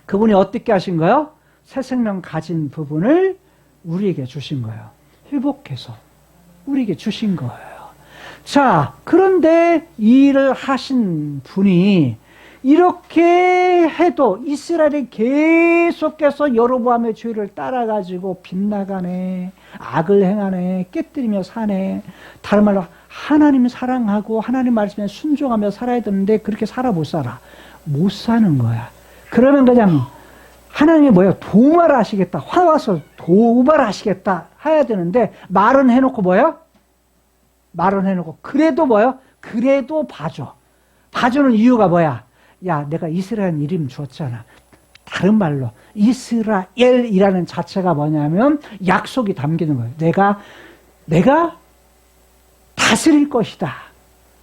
그분이 어떻게 하신 거예요? 새 생명 가진 부분을 우리에게 주신 거예요. 회복해서 우리에게 주신 거예요. 자, 그런데 이 일을 하신 분이 이렇게 해도 이스라엘이 계속해서 여로보암의 죄를 따라가지고 빗나가네, 악을 행하네, 깨뜨리며 사네. 다른 말로 하나님 사랑하고 하나님 말씀에 순종하며 살아야 되는데 그렇게 살아 못 살아. 못 사는 거야. 그러면 그냥 하나님이 뭐야? 도말하시겠다. 화와서 도발하시겠다 해야 되는데 말은 해놓고 뭐야? 말은 해놓고 그래도 뭐야? 그래도 봐줘. 봐주는 이유가 뭐야? 야, 내가 이스라엘 이름 줬잖아. 다른 말로 이스라엘이라는 자체가 뭐냐면 약속이 담기는 거예요. 내가 다스릴 것이다.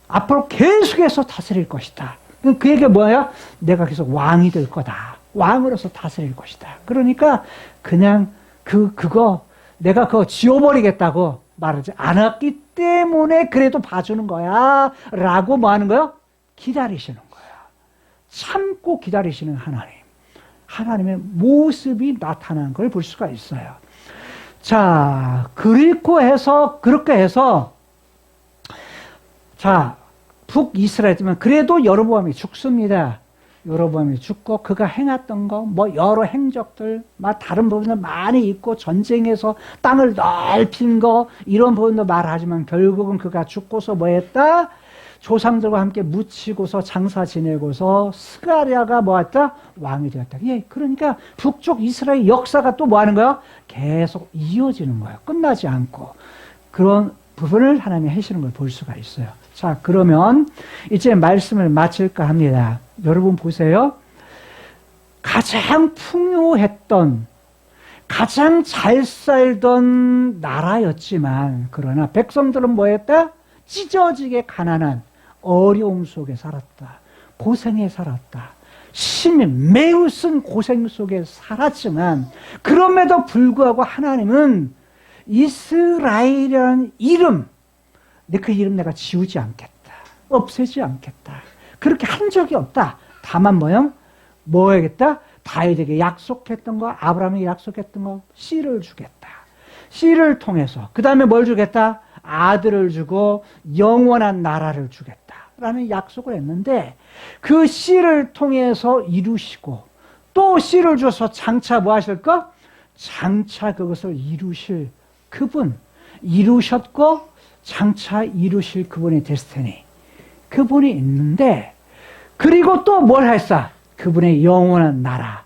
앞으로 계속해서 다스릴 것이다. 그에게 뭐야? 내가 계속 왕이 될 거다. 왕으로서 다스릴 것이다. 그러니까 그냥 그거 내가 그거 지워버리겠다고 말하지 않았기 때문에 그래도 봐주는 거야. 라고 뭐 하는 거야? 기다리시는 거야. 참고 기다리시는 하나님. 하나님의 모습이 나타나는 걸 볼 수가 있어요. 자, 그렇게 해서 자, 북이스라엘이면 그래도 여로보암이 죽습니다. 여로보암이 죽고 그가 행했던 거, 뭐 여러 행적들, 다른 부분들 많이 있고 전쟁에서 땅을 넓힌 거 이런 부분도 말하지만 결국은 그가 죽고서 뭐 했다? 조상들과 함께 묻히고서 장사 지내고서 스가랴가 뭐 했다? 왕이 되었다. 예, 그러니까 북쪽 이스라엘 역사가 또 뭐 하는 거야? 계속 이어지는 거예요. 끝나지 않고. 그런 부분을 하나님이 하시는 걸 볼 수가 있어요. 자, 그러면 이제 말씀을 마칠까 합니다. 여러분 보세요. 가장 풍요했던, 가장 잘 살던 나라였지만, 그러나 백성들은 뭐였다? 찢어지게 가난한 어려움 속에 살았다. 고생에 살았다. 심히 매우 쓴 고생 속에 살았지만, 그럼에도 불구하고 하나님은 이스라엘이라는 이름, 그 이름 내가 지우지 않겠다. 없애지 않겠다. 그렇게 한 적이 없다. 다만 뭐 하겠다? 다윗에게 약속했던 거, 아브라함에게 약속했던 거, 씨를 주겠다. 씨를 통해서. 그 다음에 뭘 주겠다? 아들을 주고 영원한 나라를 주겠다. 라는 약속을 했는데 그 씨를 통해서 이루시고 또 씨를 줘서 장차 뭐 하실까? 장차 그것을 이루실 그분. 이루셨고 장차 이루실 그분의 데스티니. 그분이 있는데 그리고 또 뭘 했어? 그분의 영원한 나라.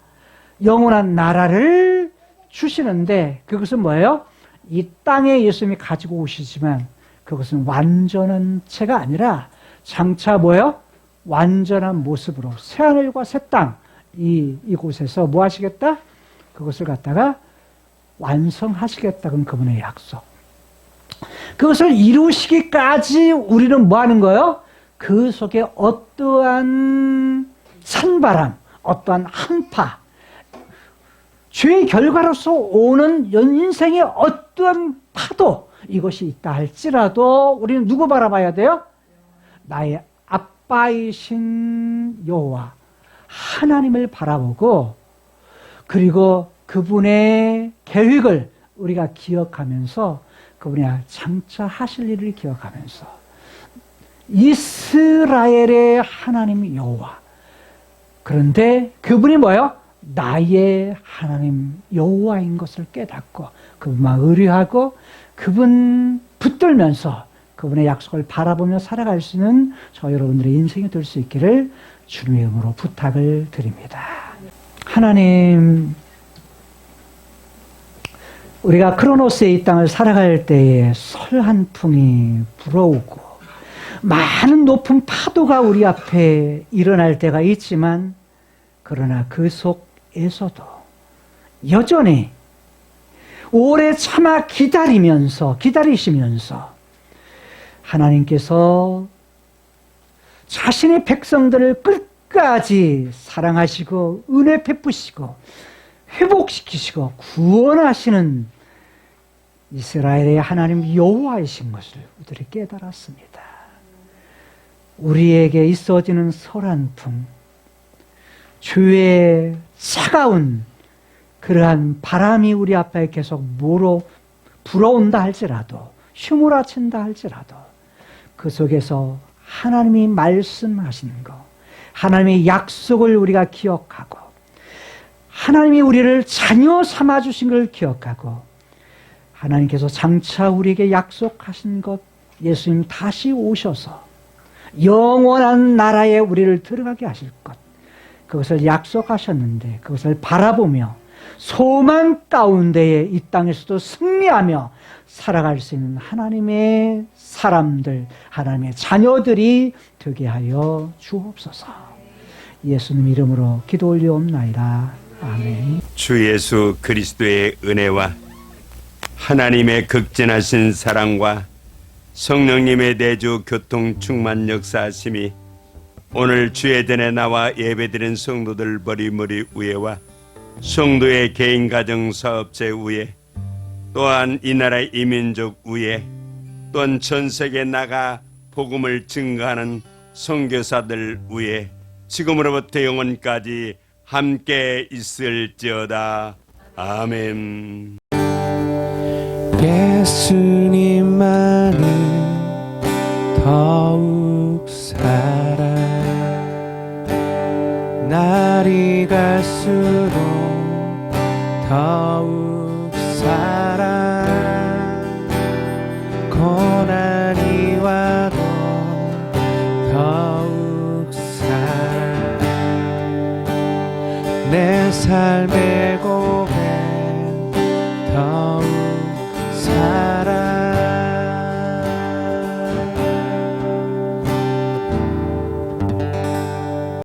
영원한 나라를 주시는데 그것은 뭐예요? 이 땅에 예수님이 가지고 오시지만 그것은 완전한 채가 아니라 장차 뭐예요? 완전한 모습으로 새하늘과 새 땅 이곳에서 뭐 하시겠다? 그것을 갖다가 완성하시겠다. 그건 그분의 약속. 그것을 이루시기까지 우리는 뭐 하는 거예요? 그 속에 어떠한 산바람, 어떠한 한파, 죄의 결과로서 오는 인생의 어떠한 파도, 이것이 있다 할지라도 우리는 누구 바라봐야 돼요? 나의 아빠이신 여호와 하나님을 바라보고 그리고 그분의 계획을 우리가 기억하면서 그분이 장차 하실 일을 기억하면서 이스라엘의 하나님 여호와. 그런데 그분이 뭐예요? 나의 하나님 여호와인 것을 깨닫고 그분만 의뢰하고 그분 붙들면서 그분의 약속을 바라보며 살아갈 수 있는 저 여러분들의 인생이 될 수 있기를 주님의 이름으로 부탁을 드립니다. 하나님, 우리가 크로노스의 이 땅을 살아갈 때에 설 한 풍이 불어오고 많은 높은 파도가 우리 앞에 일어날 때가 있지만 그러나 그 속에서도 여전히 오래 참아 기다리시면서 하나님께서 자신의 백성들을 끝까지 사랑하시고 은혜 베푸시고 회복시키시고 구원하시는 이스라엘의 하나님 여호와이신 것을 우리들이 깨달았습니다. 우리에게 있어지는 설한풍, 주의 차가운 그러한 바람이 우리 앞에 계속 불어온다 할지라도 휘몰아친다 할지라도 그 속에서 하나님이 말씀하시는 것, 하나님의 약속을 우리가 기억하고 하나님이 우리를 자녀 삼아주신 걸 기억하고 하나님께서 장차 우리에게 약속하신 것, 예수님 다시 오셔서 영원한 나라에 우리를 들어가게 하실 것, 그것을 약속하셨는데 그것을 바라보며 소망 가운데에 이 땅에서도 승리하며 살아갈 수 있는 하나님의 사람들, 하나님의 자녀들이 되게 하여 주옵소서. 예수님 이름으로 기도 올리옵나이다. 아멘. 주 예수 그리스도의 은혜와 하나님의 극진하신 사랑과 성령님의 내주 교통 충만 역사하심이 오늘 주의 전에 나와 예배드린 성도들 머리머리 위에와 성도의 개인 가정 사업체 위에 또한 이 나라 이민족 위에 또한 전 세계에 나가 복음을 증거하는 선교사들 위에 지금으로부터 영원까지 함께 있을지어다. 아멘. 예수님만을 더욱 사랑 날이 갈수록 더욱 사랑 고난이 와도 더욱 사랑 내 삶의